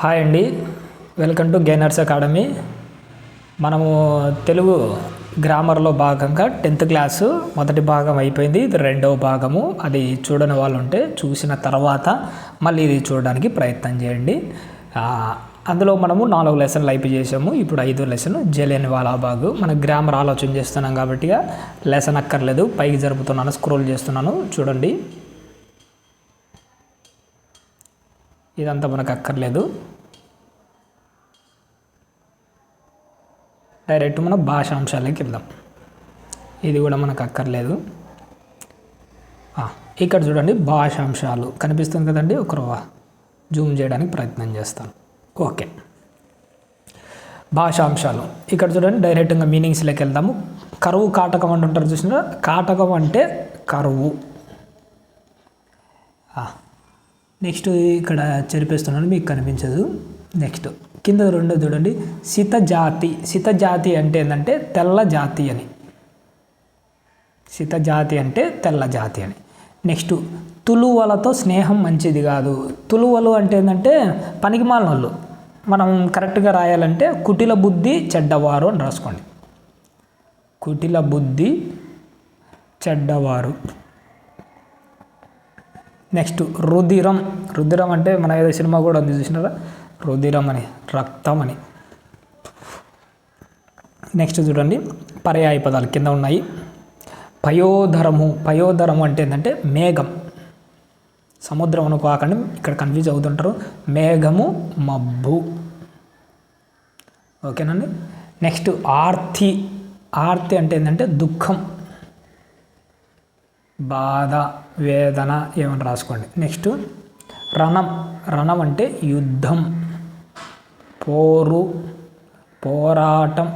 Hi అండి, welcome to gainers academy. మనము తెలుగు గ్రామర్లో భాగంగా 10th క్లాసు మొదటి భాగం అయిపోయింది. ఇది రెండవ భాగము. అది చూడని వాళ్ళు ఉంటే చూసిన తర్వాత మళ్ళీ ఇది చూడడానికి ప్రయత్నం చేయండి. అందులో మనము 4 లెసన్లు అయిపోయి చేసాము. ఇప్పుడు 5వ లెసన్ జలియన్ వాలాబాగ్. మన గ్రామర్ ఆలోచన చేస్తున్నాం కాబట్టి లెసన్ అక్కర్లేదు, పైకి జరుపుతున్నాను, స్క్రోల్ చేస్తున్నాను, చూడండి. ఇదంతా మనకు అక్కర్లేదు, డైరెక్ట్ మన భాషాంశాలకి వెళ్దాం. ఇది కూడా మనకు అక్కర్లేదు. ఇక్కడ చూడండి, భాషాంశాలు కనిపిస్తుంది కదండి. ఒక జూమ్ చేయడానికి ప్రయత్నం చేస్తాను. ఓకే, భాషాంశాలు ఇక్కడ చూడండి. డైరెక్ట్గా మీనింగ్స్లోకి వెళ్దాము. కరువు కాటకం అంటుంటారు, చూసినా? కాటకం అంటే కరువు. నెక్స్ట్ ఇక్కడ చెరిపేస్తున్నాను, మీకు కనిపించదు. నెక్స్ట్ కింద రెండో చూడండి, సితజాతి. సితజాతి అంటే ఏంటంటే తెల్ల జాతి అని. సితజాతి అంటే తెల్ల జాతి అని. నెక్స్ట్ తులువలతో స్నేహం మంచిది కాదు. తులువలు అంటే ఏంటంటే పనికిమాలిన వాళ్ళు. మనం కరెక్ట్గా రాయాలంటే కుటిల బుద్ధి చెడ్డవారు అని రాసుకోండి. కుటిల బుద్ధి చెడ్డవారు. నెక్స్ట్ రుధిరం. రుధిరం అంటే మన ఏదో సినిమా కూడా ఉంది, చూసినారా? రుధిరం అని, రక్తం అని. నెక్స్ట్ చూడండి, పర్యాయ పదాలు కింద ఉన్నాయి. పయోధరము. పయోధరము అంటే ఏంటంటే మేఘం. సముద్రం అనుకోకండి, ఇక్కడ కన్ఫ్యూజ్ అవుతుంటారు. మేఘము, మబ్బు. ఓకేనండి. నెక్స్ట్ ఆర్తి. ఆర్తి అంటే ఏంటంటే దుఃఖం, బాధ, వేదన ఏమని రాసుకోండి. నెక్స్ట్ రణం. రణం అంటే యుద్ధం, పోరు, పోరాటం,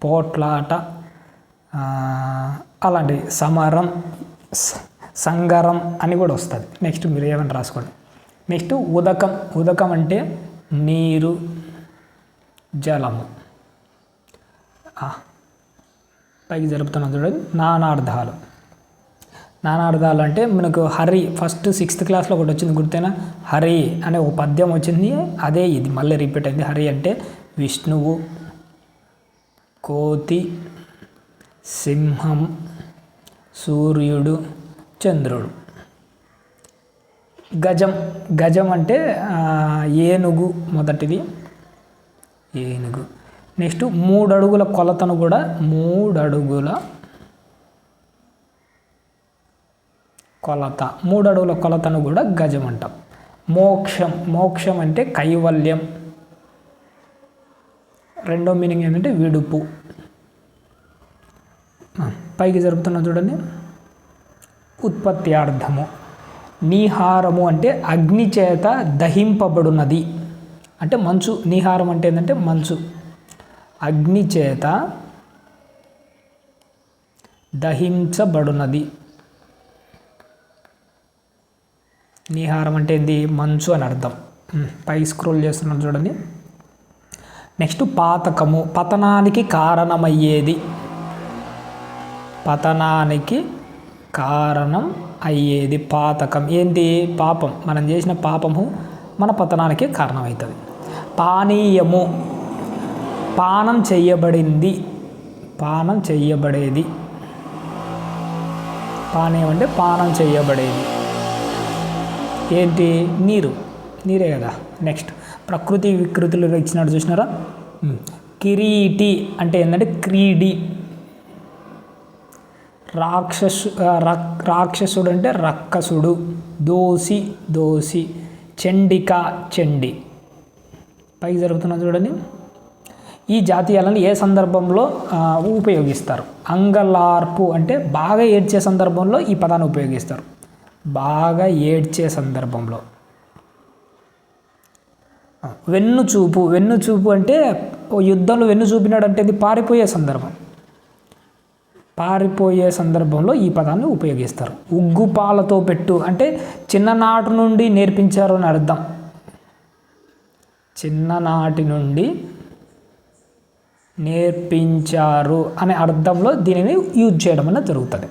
పోట్లాట, అలాంటివి. సమరం, సంగరం అని కూడా వస్తుంది. నెక్స్ట్ మీరు ఏమని రాసుకోండి. నెక్స్ట్ ఉదకం. ఉదకం అంటే నీరు, జలము. పైకి జరుపుతున్నాం చూడండి. నానార్థాలు. నానార్థాలు అంటే మనకు హరి, ఫస్ట్ 6th క్లాస్లో ఒకటి వచ్చింది, గుర్తేనా? హరి అనే ఒక పద్యం వచ్చింది, అదే ఇది మళ్ళీ రిపీట్ అయింది. హరి అంటే విష్ణువు, కోతి, సింహం, సూర్యుడు, చంద్రుడు. గజం. గజం అంటే ఏనుగు, మొదటిది ఏనుగు. నెక్స్ట్ 3 అడుగుల కొలతను కూడా 3 అడుగుల కొలత. 3 అడుగుల కొలతను కూడా గజం అంటాం. మోక్షం. మోక్షం అంటే కైవల్యం. రెండో మీనింగ్ ఏంటంటే విడుపు. పైకి జరుపుతున్నా చూడండి. ఉత్పత్త్యార్థము. నీహారము అంటే అగ్ని చేత దహింపబడినది అంటే మంచు. నీహారం అంటే ఏంటంటే మంచు. అగ్ని చేత దహించబడినది. నీహారం అంటే ఏంది? మంచు అని అర్థం. పై స్క్రోల్ చేస్తున్నాను చూడండి. నెక్స్ట్ పాతకము. పతనానికి కారణమయ్యేది. పతనానికి కారణం అయ్యేది పాతకం. ఏంటి? పాపం. మనం చేసిన పాపము మన పతనానికి కారణమవుతుంది. పానీయము. పానం చెయ్యబడింది, పానం చెయ్యబడేది. పానీయం అంటే పానం చెయ్యబడేది. ఏంటి? నీరు. నీరే కదా. నెక్స్ట్ ప్రకృతి వికృతులు ఇచ్చినట్టు చూసినారా? కిరీటి అంటే ఏంటంటే క్రీడి. రాక్షసుడు అంటే రక్కసుడు. దోసి, దోసి. చండిక, చండి. పైకి జరుగుతున్నా చూడండి. ఈ జాతీయాలను ఏ సందర్భంలో ఉపయోగిస్తారు? అంగలార్పు అంటే బాగా ఏడ్చే సందర్భంలో ఈ పదాన్ని ఉపయోగిస్తారు. బాగా ఏడ్చే సందర్భంలో. వెన్నుచూపు. వెన్నుచూపు అంటే యుద్ధంలో వెన్ను చూపినాడు అంటే ఇది పారిపోయే సందర్భం. పారిపోయే సందర్భంలో ఈ పదాన్ని ఉపయోగిస్తారు. ఉగ్గుపాలతో పెట్టు అంటే చిన్ననాటి నుండి నేర్పించారు అని అర్థం. చిన్ననాటి నుండి నేర్పించారు అనే అర్థంలో దీనిని యూజ్ చేయడం అనేది జరుగుతుంది.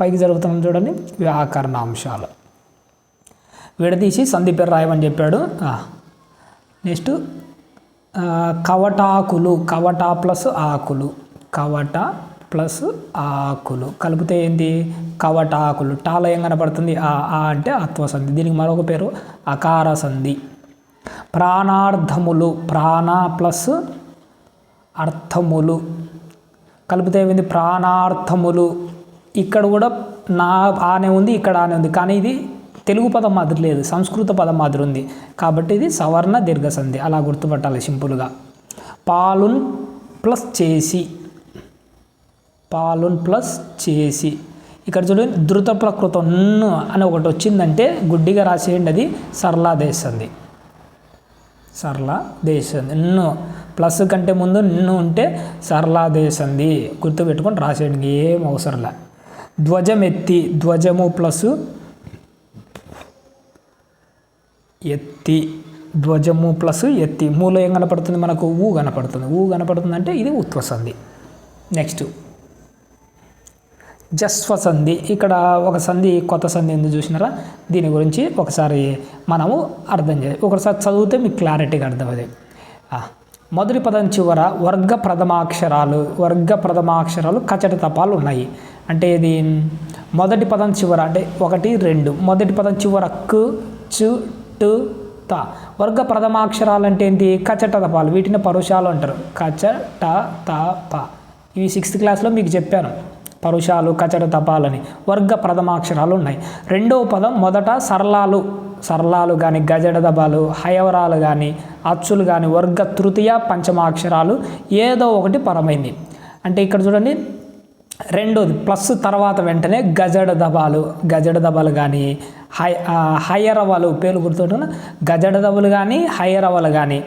పైకి జరుగుతున్నాం చూడండి. వ్యాకరణాంశాలు. విడదీసి సంధి పేరు రాయమని చెప్పాడు. నెక్స్ట్ కవటాకులు, కవట ప్లస్ ఆకులు, కవట ప్లస్ ఆకులు కలిపితే ఏంటి కవటాకులు. టాలో ఏం కనపడుతుంది ఆ అంటే అత్వ సంధి. దీనికి మరొక పేరు అకార సంధి. ప్రాణార్థములు, ప్రాణ ప్లస్ అర్థములు కలిపితే ఏమైంది ప్రాణార్థములు. ఇక్కడ కూడా నా ఆనే ఉంది, ఇక్కడ ఆనే ఉంది, కానీ ఇది తెలుగు పదం మాదిరి లేదు, సంస్కృత పదం మాదిరి ఉంది కాబట్టి ఇది సవర్ణ దీర్ఘ సంధి. అలా గుర్తుపట్టాలి సింపుల్గా. పాలున్ ప్లస్ చేసి, పాలున్ ప్లస్ చేసి. ఇక్కడ చూడండి ధృత ప్రకృతం ను అని ఒకటి వచ్చిందంటే గుడ్డిగా రాసేయండి, అది సరళ దేశ సంధి. సరళ దేశ సంధి. ను ప్లస్ కంటే ముందు నిన్ను ఉంటే సరళ దేశ సంధి గుర్తుపెట్టుకొని రాసేయండి, ఏం అవసరంలే. ధ్వజం ఎత్తి, ధ్వజము ప్లస్ ఎత్తి, ధ్వజము ప్లస్ ఎత్తి. మూలో ఏం కనపడుతుంది మనకు ఊ కనపడుతుంది. ఊ కనపడుతుంది అంటే ఇది ఉత్వ సంధి. నెక్స్ట్ జస్వ సంధి. ఇక్కడ ఒక సంధి కొత్త సంధి ఎందుకు చూసినారా, దీని గురించి ఒకసారి మనము అర్థం చేయాలి. ఒకసారి చదివితే మీకు క్లారిటీగా అర్థమవుతుంది. మొదటి పదం చివర వర్గ ప్రథమాక్షరాలు కచట తపాలు ఉన్నాయి. అంటే ఇది మొదటి పదం చివర అంటే 1, 2 మొదటి పదం చివర కు, చు, టు, త. వర్గ ప్రథమాక్షరాలు అంటే ఏంటి కచట తపాలు, వీటిని పరుషాలు అంటారు. కచ, ట, త, ప. ఇవి 6th క్లాస్లో మీకు చెప్పాను, పరుషాలు కచట తపాలని. వర్గ ప్రథమాక్షరాలు ఉన్నాయి. రెండవ పదం మొదట సరళాలు కానీ గజడ దబాలు, హయవరాలు కానీ అచ్చులు కానీ వర్గ తృతీయ పంచమాక్షరాలు ఏదో ఒకటి పరమైంది. అంటే ఇక్కడ చూడండి రెండోది ప్లస్ తర్వాత వెంటనే గజడ దబాలు కానీ హయరవలు పేర్లు గుర్తుంటున్న గజడ దబలు కానీ హయరవలు కానీ.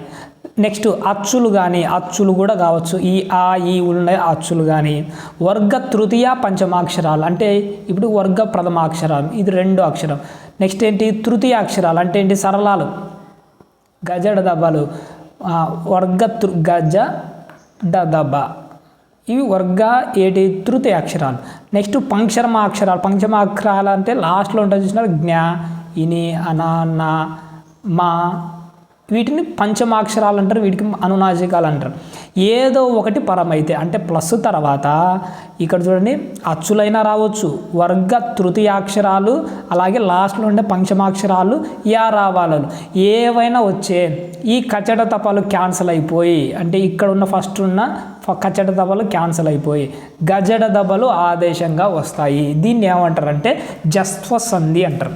నెక్స్ట్ అచ్చులు కానీ, అచ్చులు కూడా కావచ్చు, ఈ ఆ ఈ ఉన్నాయి అచ్చులు కానీ. వర్గ తృతీయ పంచమాక్షరాలు అంటే ఇప్పుడు వర్గ ప్రథమాక్షరాలు, ఇది 2 అక్షరం. నెక్స్ట్ ఏంటి తృతీయ అక్షరాలు అంటే ఏంటి సరళాలు గజడ దబాలు, గజ దబ, ఇవి వర్గ ఏటి తృతీయ అక్షరాలు. నెక్స్ట్ పంచమాక్షరాలు అంటే లాస్ట్లో ఉంటుంది చూసినారు, జ్ఞ, ఇని, అనా, నా, మా. వీటిని పంచమాక్షరాలు అంటారు, వీటికి అనునాసికాలు అంటారు. ఏదో ఒకటి పరమైతే అంటే ప్లస్ తర్వాత ఇక్కడ చూడండి అచ్చులైనా రావచ్చు, వర్గ తృతీయాక్షరాలు, అలాగే లాస్ట్లో ఉండే పంచమాక్షరాలు, యా రావాలలు ఏవైనా వచ్చే ఈ కచట తపాలు క్యాన్సిల్ అయిపోయి, అంటే ఇక్కడ ఉన్న ఫస్ట్ ఉన్న కచట దబలు క్యాన్సిల్ అయిపోయి గజడ దబలు ఆదేశంగా వస్తాయి. దీన్ని ఏమంటారంటే జస్వ సంధి అంటారు.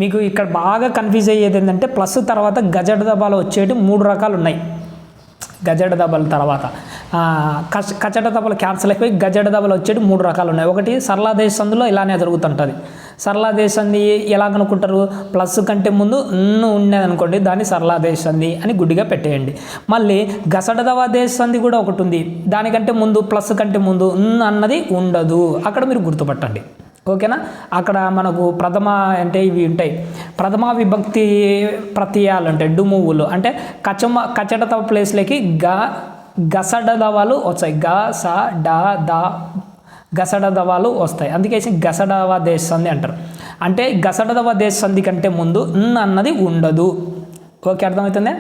మీకు ఇక్కడ బాగా కన్ఫ్యూజ్ అయ్యేది ఏంటంటే ప్లస్ తర్వాత గజడ దబాలు వచ్చేటి 3 రకాలు ఉన్నాయి. గజడ దబల తర్వాత కచట దబలు క్యాన్సిల్ అయిపోయి గజడ దబలు వచ్చేటి 3 రకాలు ఉన్నాయి. ఒకటి సరళ దేశ సంధిలో ఇలానే జరుగుతుంటుంది. సరళ దేశ సంధి ఎలా కనుక్కుంటారు, ప్లస్ కంటే ముందు ఉన్నదనుకోండి దాన్ని సరళ దేశ సంధి అని గుడ్డిగా పెట్టేయండి. మళ్ళీ గసడదవ దేశ సంధి కూడా ఒకటి ఉంది, దానికంటే ముందు ప్లస్ కంటే ముందు అన్నది ఉండదు, అక్కడ మీరు గుర్తుపట్టండి. ఓకేనా. అక్కడ మనకు ప్రథమ అంటే ఇవి ఉంటాయి, ప్రథమ విభక్తి ప్రత్యయాలు ఉంటాయి, డుమువులు అంటే కచటత ప్లేస్లోకి గసడదవాలు వచ్చాయి, గసడదవాలు వస్తాయి, అందుకేసి గసడవ దేశ సంధి అంటారు. అంటే గసడదవ దేశ సంధి కంటే ముందు అన్నది ఉండదు. ఓకే, అర్థమవుతుంది.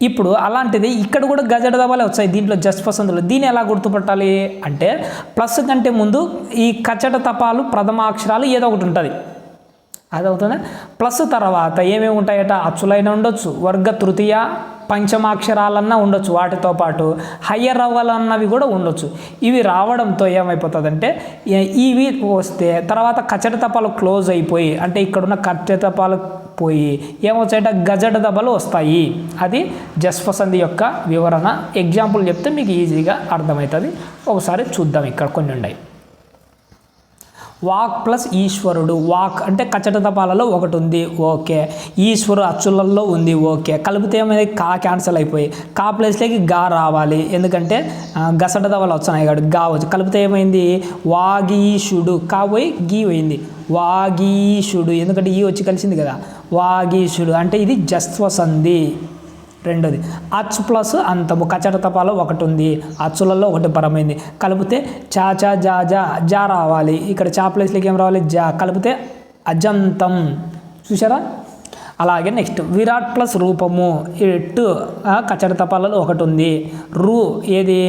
ఇప్పుడు అలాంటిది ఇక్కడ కూడా గజడ దబాలే వచ్చాయి దీంట్లో జస్వ సంధిలో. దీన్ని ఎలా గుర్తుపట్టాలి అంటే ప్లస్ కంటే ముందు ఈ కచట తపాలు ప్రథమాక్షరాలు ఏదో ఒకటి ఉంటుంది, అదవుతుంది. ప్లస్ తర్వాత ఏమేమి ఉంటాయట, అచ్చులైనా ఉండొచ్చు, వర్గ తృతీయ పంచమాక్షరాలన్నా ఉండొచ్చు, వాటితో పాటు హయ్యర్ అవ్వాలన్నవి కూడా ఉండొచ్చు. ఇవి రావడంతో ఏమైపోతుందంటే ఇవి వస్తే తర్వాత కచట తపాలు క్లోజ్ అయిపోయి, అంటే ఇక్కడున్న కచట తపాలు పోయి ఏమొచ్చాయట గజడ దబలు వస్తాయి. అది జస్వ సంధి యొక్క వివరణ. ఎగ్జాంపుల్ చెప్తే మీకు ఈజీగా అర్థమవుతుంది. ఒకసారి చూద్దాం. ఇక్కడ కొన్ని ఉన్నాయి. వాక్ ప్లస్ ఈశ్వరుడు. వాక్ అంటే కచట తపాలలో ఒకటి ఉంది, ఓకే. ఈశ్వరు అచ్చులలో ఉంది, ఓకే. కలిపితే ఏమైంది కా క్యాన్సల్ అయిపోయి కా ప్లేస్లోకి గా రావాలి, ఎందుకంటే గసట దవలు వచ్చినాయి కాబట్టి గా వచ్చి కలిపితే ఏమైంది వాగీషుడు, కా పోయి గీ పోయింది వాగీషుడు, ఎందుకంటే ఈ వచ్చి కలిసింది కదా వాగీషుడు. అంటే ఇది జస్వ సంధి. రెండోది అచ్చు ప్లస్ అంతము. కచట తపాలో ఒకటి ఉంది, అచ్చులలో ఒకటి పరమైంది, కలిపితే చా చా జా జా జా రావాలి. ఇక్కడ చా ప్లేస్లోకి ఏం రావాలి జా, కలిపితే అజంతం. చూసారా అలాగే నెక్స్ట్ విరాట్ ప్లస్ రూపము టు కచడి తపాలలో ఒకటి ఉంది. రు ఏది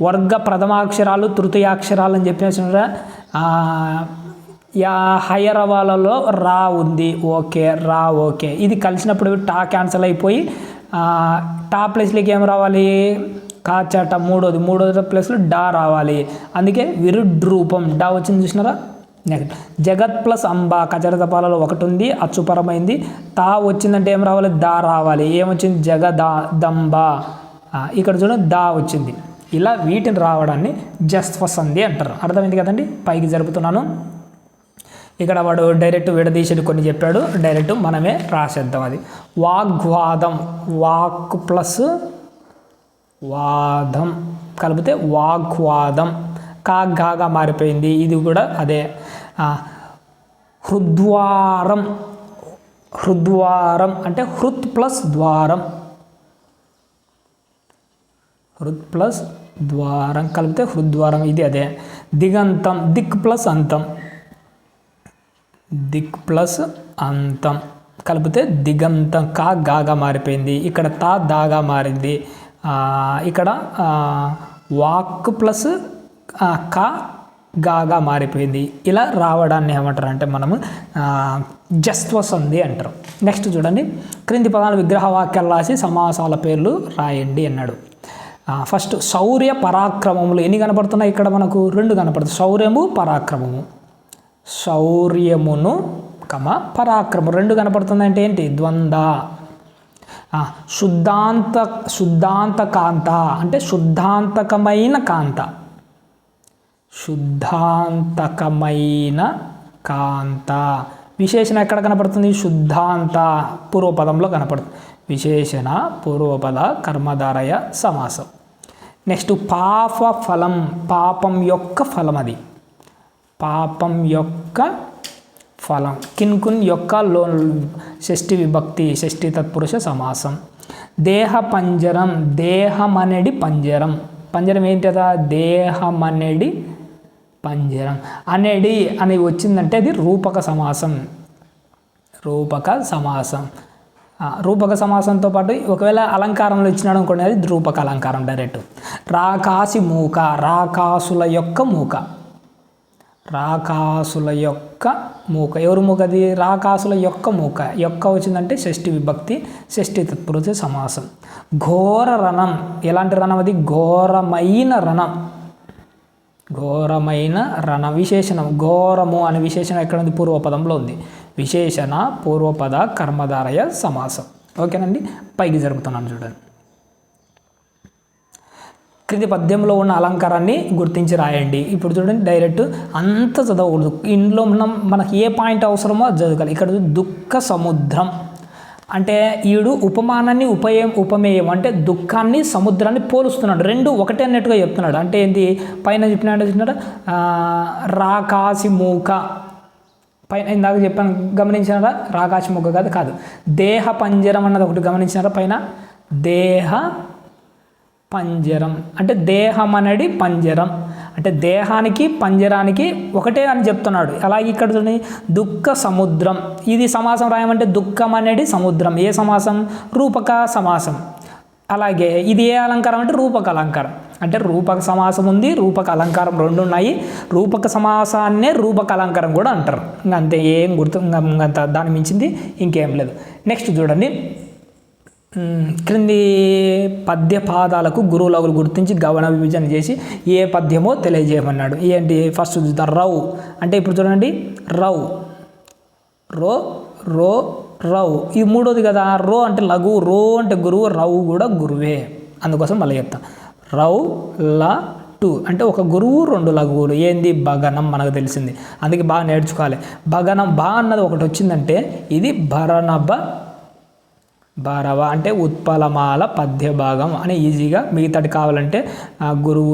వర్గ ప్రథమాక్షరాలు తృతీయాక్షరాలు అని చెప్పేసిన హైరవాలలో రా ఉంది. ఓకే రా ఓకే. ఇది కలిసినప్పుడు టా క్యాన్సల్ అయిపోయి టా ప్లేస్లోకి ఏం రావాలి కాచట మూడోది ప్లేస్లో డా రావాలి. అందుకే విరుడ్రూపం డా వచ్చింది చూసినారా. నెక్స్ట్ జగత్ ప్లస్ అంబ కచడి తపాలలో ఒకటి ఉంది అచ్చుపరమైంది. తా వచ్చిందంటే ఏం రావాలి దా రావాలి. ఏమొచ్చింది జగదంబ. ఇక్కడ చూడండి దా వచ్చింది. ఇలా వీటిని రావడాన్ని జస్వసంధి అంటారు. అర్థమైంది కదండి. పైకి జరుపుతున్నాను. ఇక్కడ వాడు డైరెక్ట్ విడదీసి కొన్ని చెప్పాడు, డైరెక్ట్ మనమే రాసేద్దాం. అది వాగ్వాదం వాక్ ప్లస్ వాదం కలిపితే వాగ్వాదం. కాగా మారిపోయింది. ఇది కూడా అదే. హృద్వారం అంటే హృత్ ప్లస్ ద్వారం. హృత్ ప్లస్ ద్వారం కలిపితే హృద్వారం. ఇది అదే. దిగంతం దిక్ ప్లస్ అంతం. దిక్ ప్లస్ అంతం కలిపితే దిగంతం. కాగా మారిపోయింది. ఇక్కడ తా దాగా మారింది. ఇక్కడ వాక్ ప్లస్ గాగా మారిపోయింది. ఇలా రావడాన్ని ఏమంటారు అంటే మనము జస్వసంధి అంటారు. నెక్స్ట్ చూడండి, క్రింది పదాలు విగ్రహ వాక్యాలు రాసి సమాసాల పేర్లు రాయండి అన్నాడు. ఫస్ట్ శౌర్య పరాక్రమములు ఎన్ని కనపడుతున్నాయి ఇక్కడ మనకు? 2 కనపడుతుంది. శౌర్యము పరాక్రమము. శౌర్యమును పరాక్రమం 2 కనపడుతుంది అంటే ఏంటి? ద్వంద్వ. శుద్ధాంత కాంత అంటే శుద్ధాంతకమైన కాంత. శుద్ధాంతకమైన కాంత. విశేషణ ఎక్కడ కనపడుతుంది? శుద్ధాంత పూర్వపదంలో కనపడుతుంది. విశేషణ పూర్వపద కర్మధారయ సమాసం. నెక్స్ట్ పాప ఫలం పాపం యొక్క ఫలం. అది పాపం యొక్క ఫలం. కిన్కున్ యొక్క షష్ఠి విభక్తి షష్ఠి తత్పురుష సమాసం. దేహ పంజరం దేహమనేది పంజరం. పంజరం ఏంటదా? దేహమనేది పంజరం. అనేది అని వచ్చిందంటే అది రూపక సమాసం. రూపక సమాసం. రూపక సమాసంతో పాటు ఒకవేళ అలంకారంలో ఇచ్చినాడు అనుకోండి, అది రూపక అలంకారం డైరెక్ట్. రాకాసి మూక రాకాసుల యొక్క మూక. రాకాసుల యొక్క మూక. ఎవరు మూక? అది రాకాసుల యొక్క మూక. యొక్క వచ్చిందంటే షష్ఠి విభక్తి షష్ఠి తత్పురుష సమాసం. ఘోర రణం ఎలాంటి రణం? అది ఘోరమైన రణం. ఘోరమైన రణం. విశేషణం ఘోరము అనే విశేషణం ఎక్కడ ఉంది? పూర్వపదంలో ఉంది. విశేషణ పూర్వపద కర్మధారయ సమాసం. ఓకేనండి. పైకి జరుపుతున్నాను చూడండి. క్రింది పద్యంలో ఉన్న అలంకారాన్ని గుర్తించి రాయండి. ఇప్పుడు చూడండి, డైరెక్ట్ అంత చదవకూడదు. ఇందులో మనకి ఏ పాయింట్ అవసరమో అది చదవాలి. ఇక్కడ దుఃఖ సముద్రం అంటే ఈడు ఉపమానాన్ని ఉపమేయం అంటే దుఃఖాన్ని సముద్రాన్ని పోలుస్తున్నాడు. 2 ఒకటే అన్నట్టుగా చెప్తున్నాడు. అంటే ఏంటి? పైన చెప్పినాడు రాకాసి మూక. పైన ఇందాక చెప్పాను గమనించినారా? రాకాసి మూక కాదు. దేహ పంజరం అన్నది ఒకటి గమనించినారా? పైన దేహ పంజరం అంటే దేహం అనేది పంజరం అంటే దేహానికి పంజరానికి ఒకటే అని చెప్తున్నాడు. అలాగే ఇక్కడ చూడండి, దుఃఖ సముద్రం. ఇది సమాసం రాయమంటే దుఃఖం అనేది సముద్రం. ఏ సమాసం? రూపక సమాసం. అలాగే ఇది ఏ అలంకారం అంటే రూపక అలంకారం. అంటే రూపక సమాసం ఉంది, రూపక అలంకారం 2 ఉన్నాయి. రూపక సమాసాన్నే రూపక అలంకారం కూడా అంటారు. అంతే, ఏం గుర్తు అంత దాని మించింది ఇంకేం లేదు. నెక్స్ట్ చూడండి, క్రింది పద్య పాదాలకు గురువులగులు గుర్తించి గవన విభజన చేసి ఏ పద్యమో తెలియజేయమన్నాడు. ఏంటి? ఫస్ట్ చూద్దాం. రౌ అంటే ఇప్పుడు చూడండి, రౌ రో రో రౌ ఇది 3వది కదా. రో అంటే లఘు, రో అంటే గురువు, రౌ కూడా గురువే. అందుకోసం మళ్ళీ చెప్తాం. రౌ ల టు అంటే ఒక గురువు 2 లఘువులు. ఏంది? భగనం. మనకు తెలిసింది, అందుకే బాగా నేర్చుకోవాలి. భగనం బా అన్నది ఒకటి వచ్చిందంటే ఇది భరణభ భారవ అంటే ఉత్పలమాల పద్య భాగం అని ఈజీగా. మిగతాటి కావాలంటే గురువు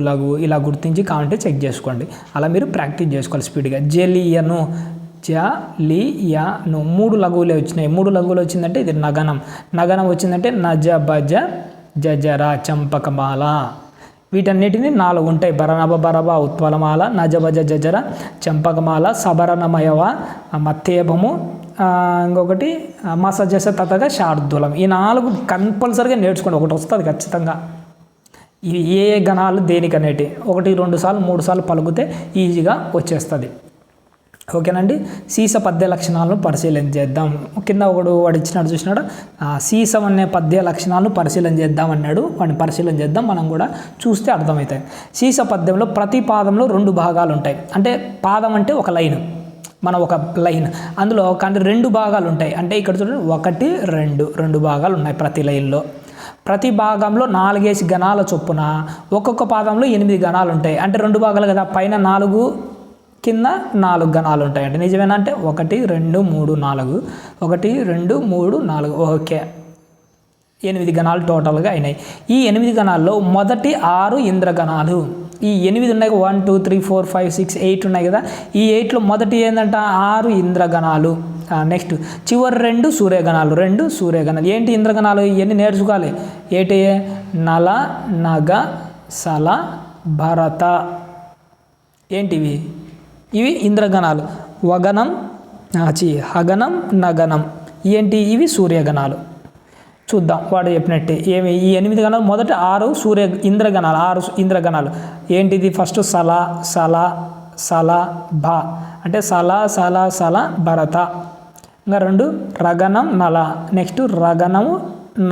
లఘు ఇలా గుర్తించి కావాలంటే చెక్ చేసుకోండి. అలా మీరు ప్రాక్టీస్ చేసుకోవాలి స్పీడ్గా. జలియను జలియను 3 లఘువులే వచ్చినాయి. 3 లఘువులు వచ్చిందంటే ఇది నగనం. నగనం వచ్చిందంటే నజ భజ జజర చంపకమాల. వీటన్నిటిని 4 ఉంటాయి. భరణభ భరభ ఉత్పలమాల నజభజ జజర చంపకమాల సబరణమయవ మత్తేభము ఇంకొకటి మసజస తతగా శార్దూలం. ఈ 4 కంపల్సరీగా నేర్చుకోండి, ఒకటి వస్తుంది ఖచ్చితంగా. ఇవి ఏ గణాలు దేనికనేటి 1 2 సార్లు 3 సార్లు పలుకుతే ఈజీగా వచ్చేస్తుంది. ఓకేనండి. సీస పద్య లక్షణాలను పరిశీలన చేద్దాం. కింద వాడు ఇచ్చినాడు చూసినాడు, సీసం అనే పద్య లక్షణాలను పరిశీలన చేద్దాం అన్నాడు. వాడిని పరిశీలన చేద్దాం, మనం కూడా చూస్తే అర్థమవుతాయి. సీస పద్యంలో ప్రతి పాదంలో 2 భాగాలు ఉంటాయి. అంటే పాదం అంటే ఒక లైన్, మనం ఒక లైన్, అందులో కానీ 2 భాగాలు ఉంటాయి. అంటే ఇక్కడ చూడండి 1 2 భాగాలు ఉన్నాయి ప్రతి లైన్లో. ప్రతి భాగంలో 4 గణాల చొప్పున ఒక్కొక్క పాదంలో 8 గణాలు ఉంటాయి. అంటే 2 భాగాలు కదా, పైన 4 కింద 4 గణాలు ఉంటాయి. అంటే నిజమేనా అంటే 1 2 3 4 1 2 3 4 ఓకే, 8 గణాలు టోటల్గా అయినాయి. ఈ 8 గణాల్లో మొదటి 6 ఇంద్రగణాలు. ఈ 8 ఉన్నాయి, 1 2 3 4 5 6 8 ఉన్నాయి కదా. ఈ 8లో మొదటి ఏంటంట 6 ఇంద్రగణాలు. నెక్స్ట్ చివరి 2 సూర్యగణాలు, 2 సూర్యగణాలు. ఏంటి ఇంద్రగణాలు? ఇవన్నీ నేర్చుకోవాలి. ఏంటి? నల నగ సల భరత. ఏంటివి? ఇవి ఇంద్రగణాలు. వగనం హగనం నగనం. ఏంటి? ఇవి సూర్యగణాలు. చూద్దాం వాడు చెప్పినట్టే. ఏమి? ఈ 8 గణాలు మొదట 6 ఇంద్రగణాలు. 6 ఇంద్రగణాలు ఏంటిది? ఫస్ట్ సల సల సల భ అంటే సల సల సల భరత. ఇంకా 2 రగనం నల. నెక్స్ట్ రగనము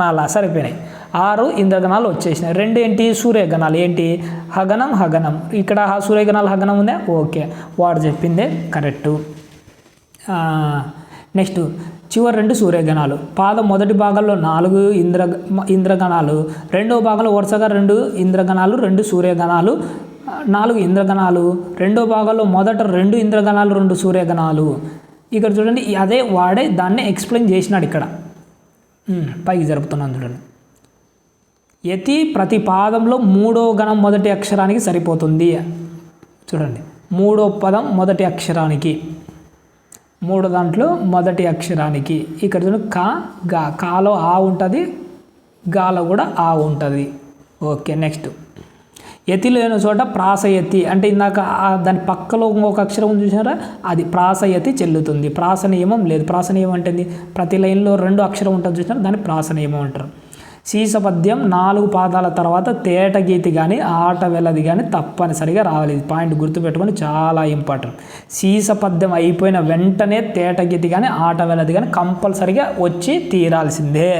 నల. సరిపోయినాయి. 6 ఇంద్రగణాలు వచ్చేసినాయి. 2 ఏంటి? సూర్యగణాలు. ఏంటి? హగనం హగనం. ఇక్కడ సూర్యగణాలు హగనం ఉందా? ఓకే, వాడు చెప్పిందే కరెక్టు. నెక్స్ట్ చివరి 2 సూర్యగణాలు. పాదం మొదటి భాగంలో 4 ఇంద్రగణాలు, రెండవ భాగంలో వరుసగా 2 ఇంద్రగణాలు 2 సూర్యగణాలు 4 ఇంద్రగణాలు. రెండో భాగంలో మొదట 2 ఇంద్రగణాలు 2 సూర్యగణాలు. ఇక్కడ చూడండి, అదే వాడే దాన్ని ఎక్స్ప్లెయిన్ చేసినాడు. ఇక్కడ పైకి జరుపుతున్నాను చూడండి. యతి ప్రతి పాదంలో 3వ గణం మొదటి అక్షరానికి సరిపోతుంది. చూడండి, 3వ పదం మొదటి అక్షరానికి, 3 దాంట్లో మొదటి అక్షరానికి. ఇక్కడ చూడండి కా గా. కాలో ఆ ఉంటుంది, గాలో కూడా ఆ ఉంటుంది. ఓకే, నెక్స్ట్ యతి లేని చోట ప్రాసయతి అంటే ఇందాక దాని పక్కలో ఇంకొక అక్షరం ఉంది చూసారా, అది ప్రాసయతి చెల్లుతుంది. ప్రాస నియమం లేదు. ప్రాస నియమం అంటే ప్రతి లైన్లో 2 అక్షరం ఉంటుంది చూసినారా, దాన్ని ప్రాస నియమం అంటారు. సీస పద్యం 4 పాదాల తర్వాత తేట గీతి కానీ ఆట వెలది కానీ తప్పనిసరిగా రావాలి. ఇది పాయింట్ గుర్తుపెట్టుకొని, చాలా ఇంపార్టెంట్. సీస పద్యం అయిపోయిన వెంటనే తేట గీతి కానీ ఆట వెలది కానీ కంపల్సరిగా వచ్చి తీరాల్సిందే.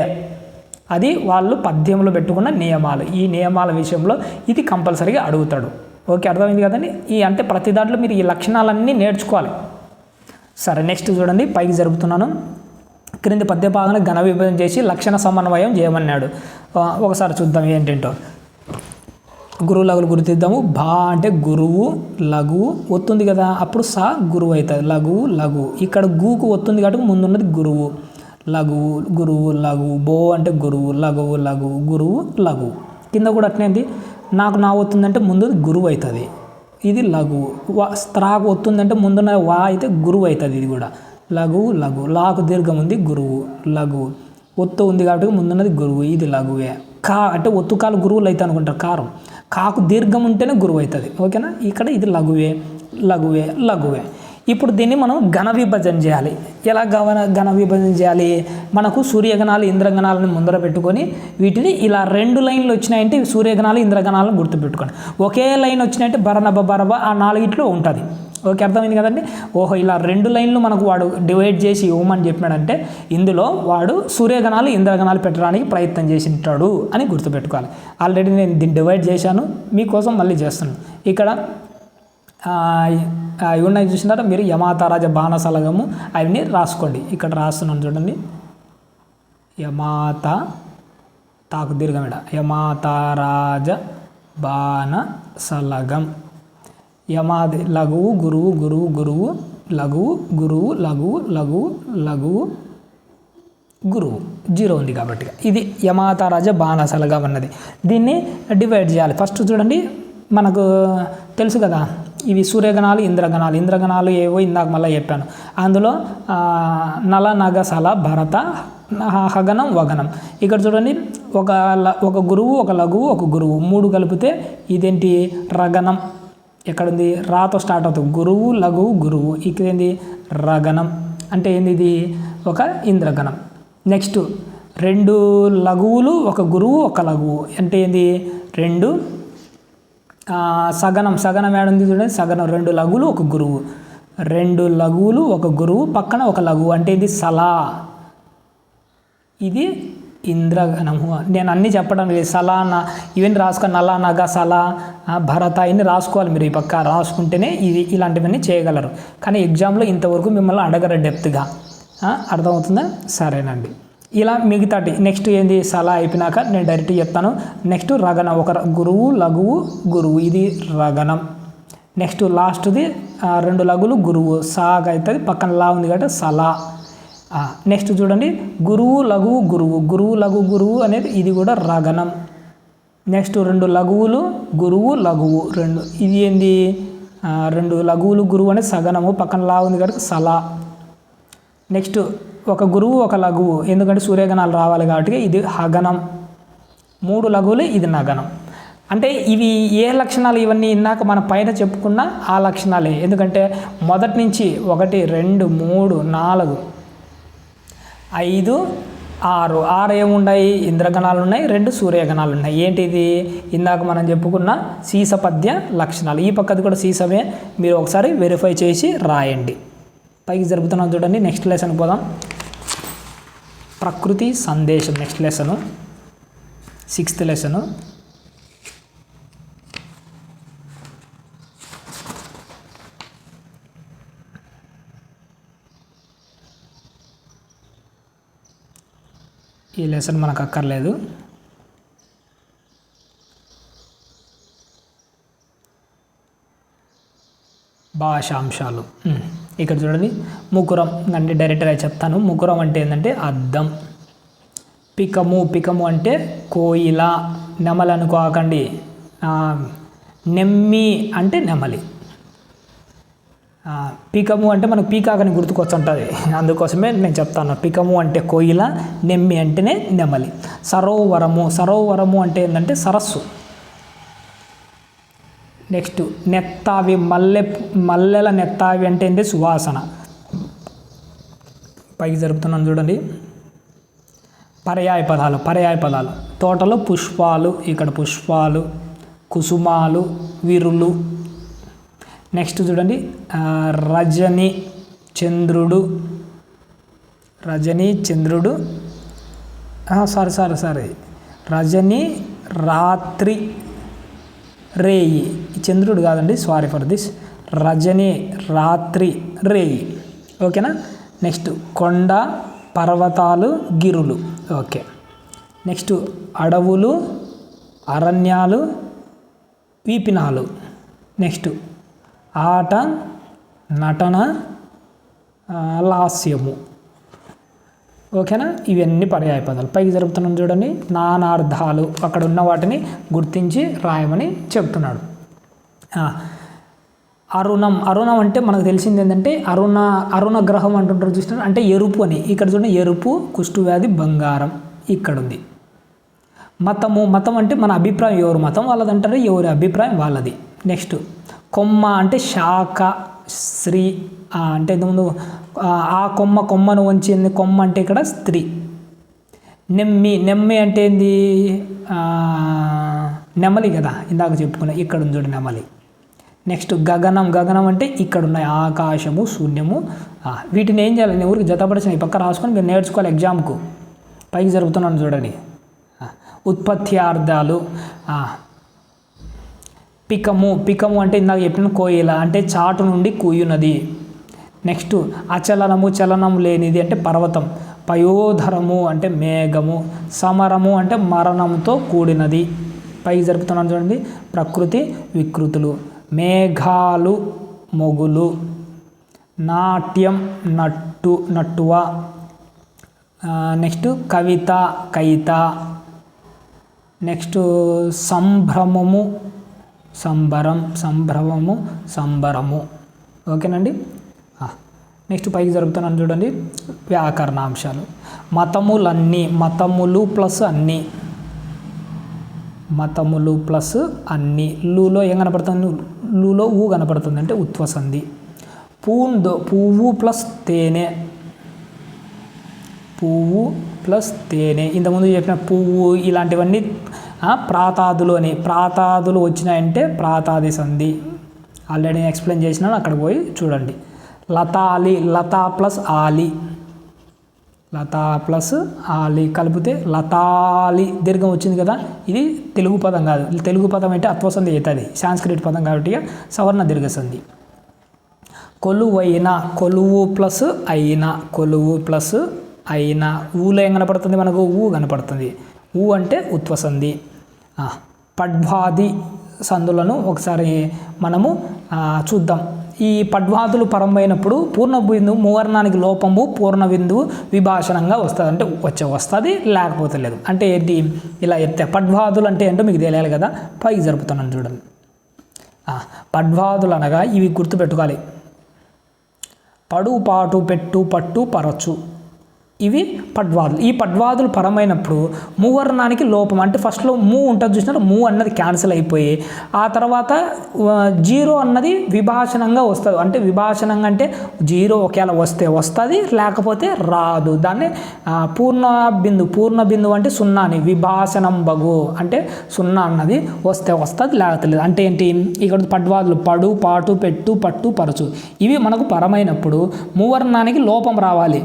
అది వాళ్ళు పద్యంలో పెట్టుకున్న నియమాలు. ఈ నియమాల విషయంలో ఇది కంపల్సరీగా అడుగుతాడు. ఓకే, అర్థమైంది కదండి. అంటే ప్రతి దాంట్లో మీరు ఈ లక్షణాలన్నీ నేర్చుకోవాలి. సరే, నెక్స్ట్ చూడండి, పైకి జరుపుతున్నాను. క్రింది పద్య భాగాన్ని ఘన విభజన చేసి లక్షణ సమన్వయం చేయమన్నాడు. ఒకసారి చూద్దాం ఏంటంటో. గురువు లఘులు గుర్తిద్దాము. భా అంటే గురువు, లఘువు ఒత్తుంది కదా, అప్పుడు సా గురువు అవుతుంది. లఘువు లఘువు. ఇక్కడ గూకు ఒత్తుంది కాబట్టి ముందున్నది గురువు. లఘువు గురువు లఘువు. బో అంటే గురువు, లఘువు లఘువు, గురువు లఘువు. కింద కూడా అట్నేది. నాకు నా ఒత్తుందంటే ముందు గురువు అవుతుంది, ఇది లఘువు. స్త్రాకు ఒత్తుందంటే ముందున్న వా అయితే గురువు అవుతుంది, ఇది కూడా లఘువు లఘువు. లాకు దీర్ఘం ఉంది, గురువు లఘువు. ఒత్తు ఉంది కాబట్టి ముందున్నది గురువు, ఇది లఘువే. కా అంటే ఒత్తు కాలు గురువులు అవుతాయి అనుకుంటారు. కారం కాకు దీర్ఘం ఉంటేనే గురువు అవుతుంది. ఓకేనా, ఇక్కడ ఇది లఘువే లఘువే లఘువే. ఇప్పుడు దీన్ని మనం ఘన విభజన చేయాలి. ఎలా ఘన విభజన చేయాలి? మనకు సూర్యగణాలు ఇంద్రగణాలను ముందర పెట్టుకొని వీటిని ఇలా 2 లైన్లు వచ్చినాయంటే సూర్యగణాలు ఇంద్రగణాలను గుర్తుపెట్టుకోండి. ఒకే లైన్ వచ్చినాయంటే బరనబ బరబ ఆ 4 ఉంటుంది. ఓకే, అర్థమైంది కదండి. ఓహో, ఇలా 2 లైన్లు మనకు వాడు డివైడ్ చేసి ఇవ్వమని చెప్పినాడంటే ఇందులో వాడు సూర్యగణాలు ఇంద్రగణాలు పెట్టడానికి ప్రయత్నం చేసింటాడు అని గుర్తుపెట్టుకోవాలి. ఆల్రెడీ నేను దీన్ని డివైడ్ చేశాను, మీకోసం మళ్ళీ చేస్తున్నాను. ఇక్కడ ఇవి ఉన్నాయి చూసినారా మీరు, యమాతారాజ బాణసలగము అవన్నీ రాసుకోండి. ఇక్కడ రాస్తున్నాను చూడండి. యమాత తాకు దీర్ఘమేడ, యమాతారాజ బాణసలగం. యమాది లఘువు గురువు గురువు గురువు లఘువు గురువు లఘువు లఘువు లఘువు గురువు. 0 ఉంది కాబట్టి ఇది యమాతారాజ బాణసలగం అన్నది. దీన్ని డివైడ్ చేయాలి. ఫస్ట్ చూడండి, మనకు తెలుసు కదా ఇవి సూర్యగణాలు ఇంద్రగణాలు. ఇంద్రగణాలు ఏవో ఇందాక మళ్ళీ చెప్పాను. అందులో నల నగ సల భరత హగనం వగనం. ఇక్కడ చూడండి, ఒక గురువు ఒక లఘువు ఒక గురువు 3 కలిపితే ఇదేంటి? రగనం. ఎక్కడుంది? రాతో స్టార్ట్ అవుతుంది. గురువు లఘువు గురువు. ఇక్కడ ఏంది? రగనం. అంటే ఏంది ఇది ఒక ఇంద్రగణం. నెక్స్ట్ 2 లఘువులు ఒక గురువు ఒక లఘువు అంటే ఏంది 2 సగనం ఏడుంది చూడండి, సగనం 2 లఘువులు ఒక గురువు, 2 లఘువులు ఒక గురువు పక్కన ఒక లఘువు అంటే ఇది సలా, ఇది ఇంద్రగణము. నేను అన్నీ చెప్పడం లేదు, సలా ఇవన్నీ రాసుకొని నల నగ సలా భరత ఇవన్నీ రాసుకోవాలి. మీరు ఈ పక్క రాసుకుంటేనే ఇది ఇలాంటివన్నీ చేయగలరు. కానీ ఎగ్జామ్లో ఇంతవరకు మిమ్మల్ని అడగరు డెప్త్గా. అర్థమవుతుందా? సరేనండి. ఇలా మిగతాటి నెక్స్ట్ ఏంది సలా అయిపోయినాక నేను డైరెక్ట్ చెప్తాను. నెక్స్ట్ రగనం, ఒక గురువు లఘువు గురువు, ఇది రగనం. నెక్స్ట్ లాస్ట్ది 2 లఘువులు గురువు, సాగా అవుతుంది, పక్కన లా ఉంది కాబట్టి సలా. నెక్స్ట్ చూడండి గురువు లఘువు గురువు, గురువు లఘువు గురువు అనేది ఇది కూడా రగనం. నెక్స్ట్ 2 లఘువులు గురువు లఘువు 2, ఇది ఏంది 2 లఘువులు గురువు అనేది సగనము, పక్కన లా ఉంది కాబట్టి సలా. నెక్స్ట్ ఒక గురువు ఒక లఘువు, ఎందుకంటే సూర్యగణాలు రావాలి కాబట్టి ఇది హగనం. 3 లఘువులు ఇది నగనం. అంటే ఇవి ఏ లక్షణాలు ఇవన్నీ ఇందాక మన పైన చెప్పుకున్న ఆ లక్షణాలే. ఎందుకంటే మొదటి నుంచి 1 2 3 4 5 6 ఏమున్నాయి ఇంద్రగణాలు ఉన్నాయి, 2 సూర్యగణాలు ఉన్నాయి. ఏంటిది ఇందాక మనం చెప్పుకున్న సీసపద్య లక్షణాలు. ఈ పక్కది కూడా సీసమే, మీరు ఒకసారి వెరిఫై చేసి రాయండి. పైకి జరుపుతున్నాం చూడండి. నెక్స్ట్ లెసన్ పోదాం. ప్రకృతి సందేశం నెక్స్ట్ లెసను, 6th లెసను. ఈ లెసన్ మనకు అక్కర్లేదు. భాషాంశాలు ఇక్కడ చూడండి. ముకురం అంటే డైరెక్ట్గా చెప్తాను. ముకురం అంటే ఏంటంటే అద్దం. పికము అంటే కోయిల, నెమలి అనుకోకండి. నెమ్మి అంటే నెమలి. పికము అంటే మనకు పీకాకని గుర్తుకొచ్చుంటుంది, అందుకోసమే నేను చెప్తాను. పికము అంటే కోయిల, నెమ్మి అంటేనే నెమలి. సరోవరము అంటే ఏంటంటే సరస్సు. నెక్స్ట్ నెత్తావి, మల్లెల నెత్తావి అంటే ఏంటి సువాసన. పైకి జరుపుతున్నాను చూడండి. పర్యాయ పదాలు తోటలో పుష్పాలు, ఇక్కడ పుష్పాలు, కుసుమాలు, విరులు. నెక్స్ట్ చూడండి రజని చంద్రుడు రజని రాత్రి రేయి, చంద్రుడు కాదండి, సారీ ఫర్ దిస్. రజని రాత్రి రేయి, ఓకేనా. నెక్స్ట్ కొండ పర్వతాలు గిరులు, ఓకే. నెక్స్ట్ అడవులు అరణ్యాలు వీపినాలు. నెక్స్ట్ ఆట నటన లాస్యము, ఓకేనా. ఇవన్నీ పర్యాయ పదాలు. పైకి జరుపుతున్నాం చూడండి. నానార్థాలు, అక్కడ ఉన్న వాటిని గుర్తించి రాయమని చెప్తున్నాడు. అరుణం అంటే మనకు తెలిసింది ఏంటంటే అరుణ గ్రహం అంటుంటారు చూస్తున్నారు, అంటే ఎరుపు అని. ఇక్కడ చూడండి ఎరుపు, కుష్ఠవ్యాధి, బంగారం ఇక్కడ ఉంది. మతం అంటే మన అభిప్రాయం, ఎవరు మతం వాళ్ళది అంటారు, ఎవరి అభిప్రాయం వాళ్ళది. నెక్స్ట్ కొమ్మ అంటే శాఖ, స్త్రీ అంటే ఇంతకుముందు ఆ కొమ్మను వంచింది, కొమ్మ అంటే ఇక్కడ స్త్రీ. నెమ్మి అంటే ఏంది నెమలి కదా, ఇందాక చెప్పుకున్నా, ఇక్కడ ఉంది చూడు నెమలి. నెక్స్ట్ గగనం అంటే ఇక్కడ ఉన్నాయి ఆకాశము శూన్యము. వీటిని ఏం చేయాలి, నేను ఊరికి జతపడిచిన ఈ పక్క రాసుకొని మీరు నేర్చుకోవాలి ఎగ్జామ్కు. పైకి జరుపుతున్నాను చూడండి. ఉత్పత్త్యార్థాలు. పికము అంటే ఇందాక చెప్పిన కోయిల అంటే చాటు నుండి కూయునది. నెక్స్ట్ చలనం లేనిది అంటే పర్వతం. పయోధరము అంటే మేఘము. సమరము అంటే మరణంతో కూడినది. పైకి జరుపుతున్నాను చూడండి. ప్రకృతి వికృతులు. మేఘాలు మొగులు. నాట్యం నట్టువ. నెక్స్ట్ కవిత కైత. నెక్స్ట్ సంభ్రమము సంబరము, ఓకేనండి. నెక్స్ట్ పైకి జరుపుతున్నాను చూడండి. వ్యాకరణాంశాలు. మతములు ప్లస్ అన్ని. లూలో ఏం కనపడుతుంది, లూలో ఊ కనపడుతుంది అంటే ఉత్వసంధి. పువ్వు ప్లస్ తేనె, పువ్వు ప్లస్ తేనె. ఇంతకుముందు చెప్పిన పువ్వు ఇలాంటివన్నీ ప్రాతాదులు అని. ప్రాతాదులు వచ్చినాయంటే ప్రాతాది సంధి. ఆల్రెడీ ఎక్స్ప్లెయిన్ చేసినాను, అక్కడ పోయి చూడండి. లతాలి, లతా ప్లస్ ఆలి, లతా ప్లస్ ఆలి కలిపితే లతాలి దీర్ఘం వచ్చింది కదా. ఇది తెలుగు పదం కాదు. తెలుగు పదం అంటే అత్వసంధి అవుతుంది, సాంస్క్రిట్ పదం కాబట్టి సవర్ణ దీర్ఘ సంధి. కొలువైన, కొలువు ప్లస్ అయిన, కొలువు ప్లస్ అయిన. ఊలో ఏం కనపడుతుంది మనకు? ఊ కనపడుతుంది. ఊ అంటే ఉత్వసంధి. పడ్వాది సంధులను ఒకసారి మనము చూద్దాం. ఈ పడ్వాదులు పరమైనప్పుడు పూర్ణ బిందువు మువర్ణానికి లోపము, పూర్ణ బిందువు విభాషణంగా వస్తుంది. అంటే వస్తుంది, లేకపోతే లేదు. అంటే ఏంటి? ఇలా చెప్తే పడ్వాదులు అంటే ఏంటో మీకు తెలియాలి కదా. పైకి జరుపుతున్నాను చూడండి. పడ్వాదులు అనగా ఇవి గుర్తుపెట్టుకోవాలి. పడు, పాటు, పెట్టు, పట్టు, పరచు, ఇవి పడ్వాదులు. ఈ పడ్వాదులు పరమైనప్పుడు మూవర్ణానికి లోపం, అంటే ఫస్ట్లో మూ ఉంటుంది చూసినారు, మూ అన్నది క్యాన్సిల్ అయిపోయి ఆ తర్వాత జీరో అన్నది విభాషణంగా వస్తుంది. అంటే విభాషణంగా అంటే జీరో ఒకవేళ వస్తే వస్తుంది, లేకపోతే రాదు. దాన్ని పూర్ణ బిందువు అంటే సున్నాని విభాషణం బగు, అంటే సున్నా అన్నది వస్తే వస్తుంది, లేకపోతే లేదు. అంటే ఏంటి? ఇక్కడ పడ్వాదులు పడు, పాటు, పెట్టు, పట్టు, పరచు ఇవి మనకు పరమైనప్పుడు మూవర్ణానికి లోపం రావాలి.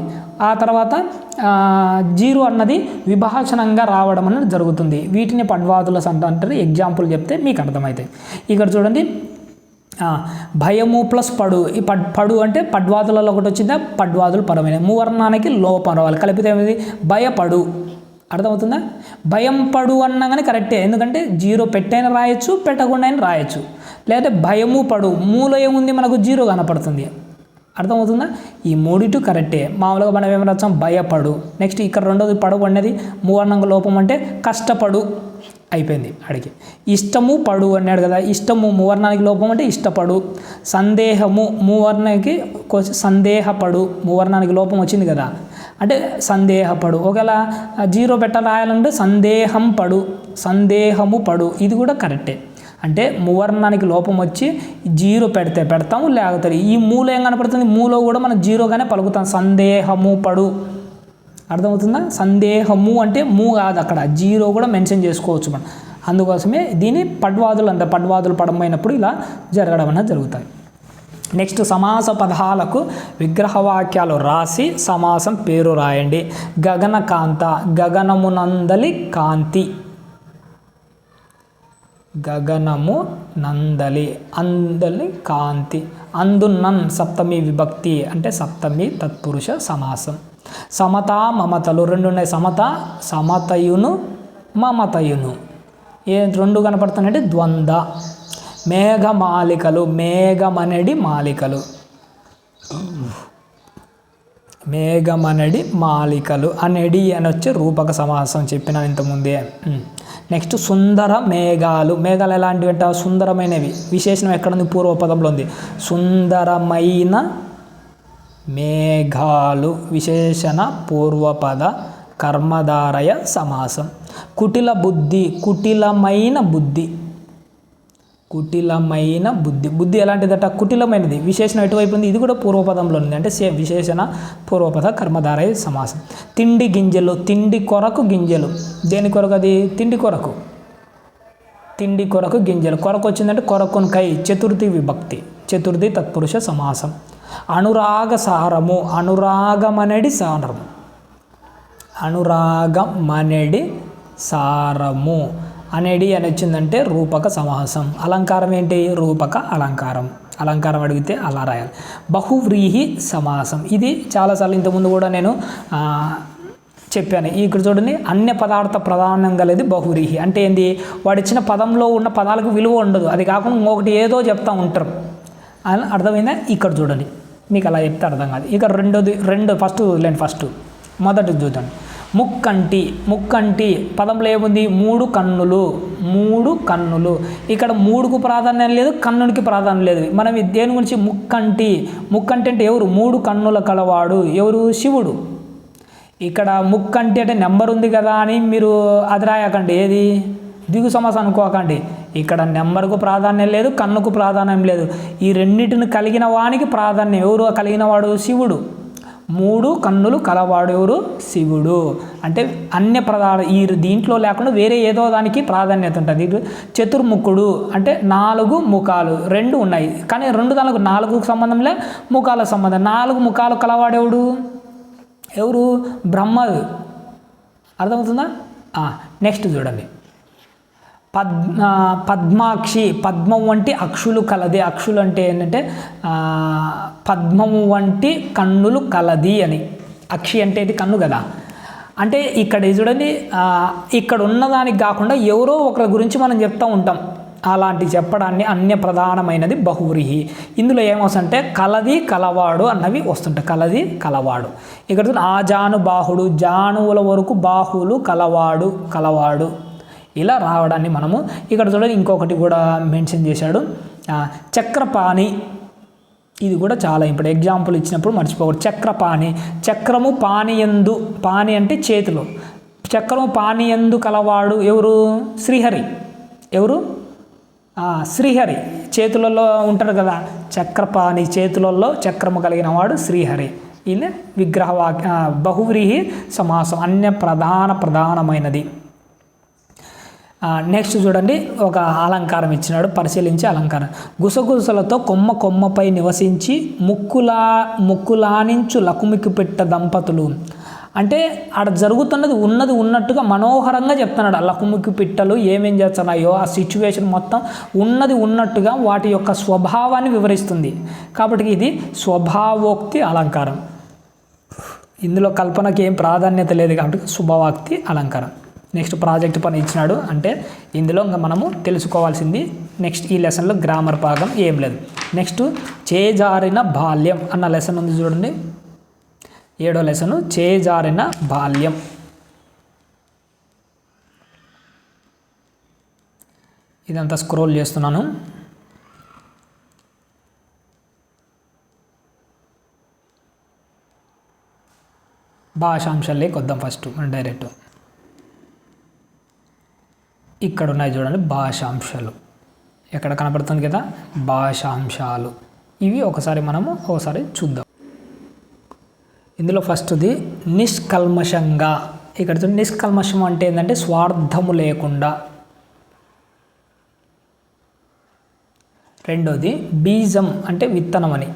ఆ తర్వాత జీరో అన్నది విభాషణంగా రావడం అనేది జరుగుతుంది. వీటిని పడ్వాదుల సంధి అంటారు. ఎగ్జాంపుల్ చెప్తే మీకు అర్థమవుతాయి. ఇక్కడ చూడండి, భయము ప్లస్ పడు. ఈ పడు అంటే పడ్వాదులలో ఒకటి వచ్చిందా, పడ్వాదులు పరమైన. మూవర్ణానికి లోపం రావాలి, కలిపితే ఏమిది? భయపడు. అర్థమవుతుందా? భయం పడు అన్నా కానీ కరెక్టే, ఎందుకంటే జీరో పెట్టైనా రాయొచ్చు, పెట్టకుండా అయినా రాయొచ్చు. లేదంటే భయము పడు, మూలో ఏముంది మనకు? జీరో కనపడుతుంది. అర్థమవుతుందా? ఈ మూడిటు కరెక్టే. మామూలుగా మనం ఏమి రాస్తాం? భయపడు. నెక్స్ట్ ఇక్కడ రెండోది పడు అనేది మూవర్ణంగ లోపం అంటే కష్టపడు అయిపోయింది అడిగి. ఇష్టము పడు అన్నాడు కదా, ఇష్టము మూవర్ణానికి లోపం అంటే ఇష్టపడు. సందేహము మూవర్ణానికి సందేహపడు, మూవర్ణానికి లోపం వచ్చింది కదా, అంటే సందేహపడు. ఒకవేళ జీరో రాయాలంటే సందేహం పడు, సందేహము పడు, ఇది కూడా కరెక్టే. అంటే మూవర్ణానికి లోపం వచ్చి జీరో పెడితే పెడతాము, లేకపోతే ఈ మూలో ఏం కనపడుతుంది? మూలో కూడా మనం జీరోగానే పలుకుతాం. సందేహము పడు. అర్థమవుతుందా? సందేహము అంటే మూ కాదు, అక్కడ జీరో కూడా మెన్షన్ చేసుకోవచ్చు మనం. అందుకోసమే దీని పడ్వాదులు అంటారు. పడ్వాదులు పడమైనప్పుడు ఇలా జరగడం అనేది జరుగుతాయి. నెక్స్ట్ సమాస పదాలకు విగ్రహవాక్యాలు రాసి సమాసం పేరు రాయండి. గగనకాంత, గగనమునందలి కాంతి. గగనము నందలి, అందలి కాంతి. అందున్నన్ సప్తమి విభక్తి అంటే సప్తమి తత్పురుష సమాసం. సమత మమతలు రెండు ఉన్నాయి. సమత, సమతయును, మమతయును. ఏ రెండు కనపడుతున్నాయంటే ద్వంద్వ. మేఘమాలికలు, మేఘమనడి మాలికలు, మేఘమనడి మాలికలు. అనడి అని వచ్చి రూపక సమాసం చెప్పిన ఇంతకుముందే. నెక్స్ట్ సుందర మేఘాలు. మేఘాలు ఎలాంటివి అంటే సుందరమైనవి. విశేషణం ఎక్కడుంది? పూర్వపదంలో ఉంది. సుందరమైన మేఘాలు విశేషణ పూర్వపద కర్మధారయ సమాసం. కుటిల బుద్ధి, కుటిలమైన బుద్ధి, కుటిలమైన బుద్ధి. బుద్ధి ఎలాంటిదట? కుటిలమైనది. విశేషణం ఎటువైపు ఉంది? ఇది కూడా పూర్వపదంలో ఉంది, అంటే సేమ్ విశేషణ పూర్వపద కర్మధారయ సమాసం. తిండి గింజలు, తిండి కొరకు గింజలు. దేని కొరకు? అది తిండి కొరకు, తిండి కొరకు గింజలు. కొరకు వచ్చిందంటే కొరకున్ కై, చతుర్థి విభక్తి, చతుర్థి తత్పురుష సమాసం. అనురాగ సారము, అనురాగమనడి సారము, అనురాగమనడి సారము. అనేది అని వచ్చిందంటే రూపక సమాసం. అలంకారం ఏంటి? రూపక అలంకారం. అలంకారం అడిగితే అలా రాయాలి. బహువ్రీహి సమాసం. ఇది చాలాసార్లు ఇంతకుముందు కూడా నేను చెప్పాను. ఇక్కడ చూడండి, అన్య పదార్థ ప్రధానం కలిది బహువ్రీహి. అంటే ఏంది? వాడిచ్చిన పదంలో ఉన్న పదాలకు విలువ ఉండదు, అది కాకుండా ఇంకొకటి ఏదో చెప్తా ఉంటారు అని అర్థమైందా? ఇక్కడ చూడండి, మీకు అలా చెప్తే అర్థం కాదు. ఇక ఫస్ట్ మొదటి చూద్దాం. ముక్కంటి, ముక్కంటి పదంలో ఏముంది? మూడు కన్నులు, మూడు కన్నులు. ఇక్కడ మూడుకు ప్రాధాన్యం లేదు, కన్నునికి ప్రాధాన్యం లేదు. మనం దేని గురించి? ముక్కంటి. ముక్కంటి అంటే ఎవరు? మూడు కన్నుల కలవాడు. ఎవరు? శివుడు. ఇక్కడ ముక్కంటి అంటే నెంబర్ ఉంది కదా అని మీరు అది రాయకండి. ఏది? దిగు సమాసం అనుకోకండి. ఇక్కడ నెంబర్కు ప్రాధాన్యం లేదు, కన్నుకు ప్రాధాన్యం లేదు. ఈ రెండింటిని కలిగిన వానికి ప్రాధాన్యం. ఎవరు కలిగిన వాడు? శివుడు. 3 కన్నులు కలవాడు ఎవరు? శివుడు. అంటే అన్య ప్రధాన ఈ దీంట్లో లేకుండా వేరే ఏదో దానికి ప్రాధాన్యత ఉంటుంది. చతుర్ముఖుడు అంటే 4 ముఖాలు 2 ఉన్నాయి, కానీ 2 దానికి 4కు సంబంధంలే, ముఖాలకు సంబంధం. 4 ముఖాలు కలవాడెవడు? ఎవరు? బ్రహ్మడు. అర్థమవుతుందా? నెక్స్ట్ చూడండి, పద్మాక్షి, పద్మం వంటి అక్షులు కలది. అక్షులు అంటే ఏంటంటే పద్మము వంటి కన్నులు కలది అని. అక్షి అంటే ఇది కన్ను కదా. అంటే ఇక్కడ చూడండి, ఇక్కడ ఉన్నదానికి కాకుండా ఎవరో ఒకరి గురించి మనం చెప్తూ ఉంటాం. అలాంటి చెప్పడాన్ని అన్య ప్రధానమైనది బహువ్రీహి. ఇందులో ఏమొస్తుంటే కలది కలవాడు అన్నవి వస్తుంటాయి. కలది కలవాడు. ఇక్కడ ఆజానుబాహుడు, జానువుల వరకు బాహువులు కలవాడు ఇలా రావడాన్ని మనము ఇక్కడ చూడండి. ఇంకొకటి కూడా మెన్షన్ చేశాడు, చక్రపాణి. ఇది కూడా చాలా ఇంపార్టెంట్. ఎగ్జాంపుల్ ఇచ్చినప్పుడు మర్చిపోకూడదు. చక్రపాణి, చక్రము పానియందు, పాని అంటే చేతిలో, చక్రము పానియందు కలవాడు ఎవరు? శ్రీహరి. ఎవరు? శ్రీహరి. చేతులలో ఉంటారు కదా, చక్రపాణి, చేతులలో చక్రము కలిగిన వాడు శ్రీహరి. ఇలా విగ్రహ బహువ్రీహి సమాసం, అన్య ప్రధానమైనది. నెక్స్ట్ చూడండి, ఒక అలంకారం ఇచ్చినాడు, పరిశీలించి అలంకారం. గుసగుసలతో కొమ్మపై నివసించి ముక్కులానించు లకుమికి పెట్ట దంపతులు. అంటే ఆడ జరుగుతున్నది ఉన్నట్టుగా మనోహరంగా చెప్తున్నాడు. లకుమికి పిట్టలు ఏమేం చేస్తున్నాయో ఆ సిచ్యువేషన్ మొత్తం ఉన్నట్టుగా వాటి యొక్క స్వభావాన్ని వివరిస్తుంది. కాబట్టి ఇది స్వభావోక్తి అలంకారం. ఇందులో కల్పనకి ఏం ప్రాధాన్యత లేదు కాబట్టి శుభవాక్తి అలంకారం. నెక్స్ట్ ప్రాజెక్ట్ పని ఇచ్చినాడు. అంటే ఇందులో ఇంకా మనము తెలుసుకోవాల్సింది నెక్స్ట్ ఈ లెసన్లో గ్రామర్ భాగం ఏం లేదు. నెక్స్ట్ చేజారిన బాల్యం అన్న లెసన్ ఉంది చూడండి, 7వ లెసను చేజారిన బాల్యం. ఇదంతా స్క్రోల్ చేస్తున్నాను. భాషాంశాలే కొద్దాం ఫస్ట్ డైరెక్ట్. ఇక్కడ ఉన్నాయి చూడండి భాషాంశాలు, ఎక్కడ కనపడుతుంది కదా భాషాంశాలు. ఇవి ఒకసారి చూద్దాం. ఇందులో ఫస్ట్ది నిష్కల్మషంగా. ఇక్కడ చూడండి, నిష్కల్మషం అంటే ఏంటంటే స్వార్థము లేకుండా. రెండోది బీజం అంటే విత్తనం అని.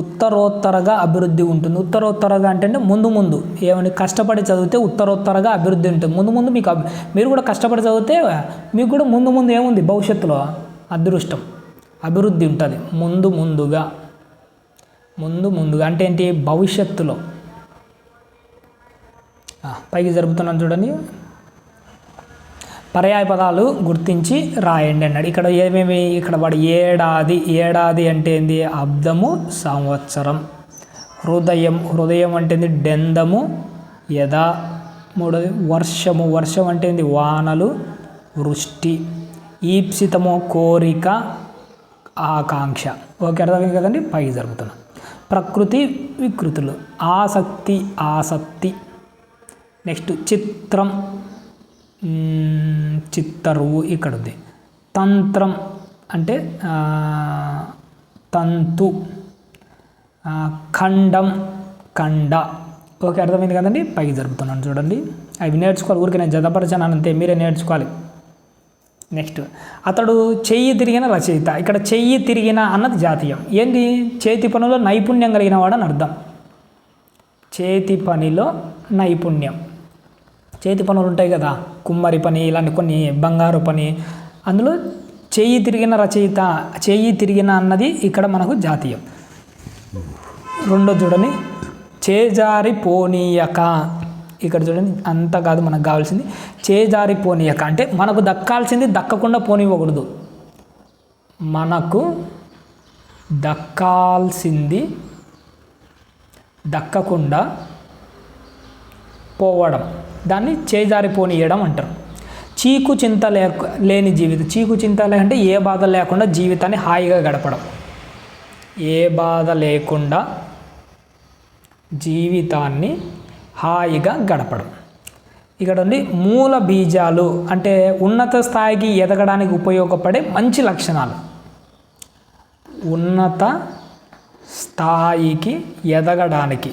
ఉత్తరోత్తరగా అభివృద్ధి ఉంటుంది. ఉత్తరోత్తరగా అంటే ముందు ఏమని కష్టపడి చదివితే ఉత్తరోత్తరగా అభివృద్ధి ఉంటుంది. ముందు మీరు కూడా కష్టపడి చదివితే మీకు కూడా ముందు ఏముంది భవిష్యత్తులో అదృష్టం అభివృద్ధి ఉంటుంది. ముందుగా అంటే ఏంటి? భవిష్యత్తులో. పైకి జరుపుతున్నాను చూడండి. పర్యాయ పదాలు గుర్తించి రాయండి అన్నాడు. ఇక్కడ ఏమేమి ఇక్కడ వాడు ఏడాది అంటే ఏంది? అబ్దము, సంవత్సరం. హృదయం అంటే ఏంది? డెందము, యథా. మూడోది వర్షం అంటే ఏంది? వానలు, వృష్టి. ఈప్సితము కోరిక, ఆకాంక్ష. ఓకే, అర్థమైంది కదండి. పైకి జరుపుతున్నాం. ప్రకృతి వికృతులు. ఆసక్తి. నెక్స్ట్ చిత్రం, చిత్తరువు ఇక్కడ ఉంది. తంత్రం అంటే తంతు. ఖండం, కండ. ఓకే, అర్థమైంది కదండి. పైకి జరుపుతున్నాను చూడండి. అవి నేర్చుకోవాలి. ఊరికి నేను జతపరచాను అంతే, మీరే నేర్చుకోవాలి. నెక్స్ట్ అతడు చెయ్యి తిరిగిన రచయిత. ఇక్కడ చెయ్యి తిరిగిన అన్నది జాతీయం. ఏంటి? చేతి పనిలో నైపుణ్యం కలిగిన వాడని అర్థం. చేతి పనిలో నైపుణ్యం. చేతి పనులు ఉంటాయి కదా, కుమ్మరి పని, ఇలాంటి కొన్ని బంగారు పని, అందులో చెయ్యి తిరిగిన రచయిత. చెయ్యి తిరిగిన అన్నది ఇక్కడ మనకు జాతీయం. రెండో చూడండి, చేజారిపోనీయక. ఇక్కడ చూడండి, అంత కాదు మనకు కావాల్సింది. చేజారిపోనీయక అంటే మనకు దక్కాల్సింది దక్కకుండా పోనివ్వకూడదు. మనకు దక్కాల్సింది దక్కకుండా పోవడం, దాన్ని చేజారిపోనీయడం అంటారు. చీకు చింత లేని జీవితం. చీకు చింత అంటే ఏ బాధ లేకుండా జీవితాన్ని హాయిగా గడపడం. ఏ బాధ లేకుండా జీవితాన్ని హాయిగా గడపడం. ఇక్కడ ఉండి మూల బీజాలు అంటే ఉన్నత స్థాయికి ఎదగడానికి ఉపయోగపడే మంచి లక్షణాలు. ఉన్నత స్థాయికి ఎదగడానికి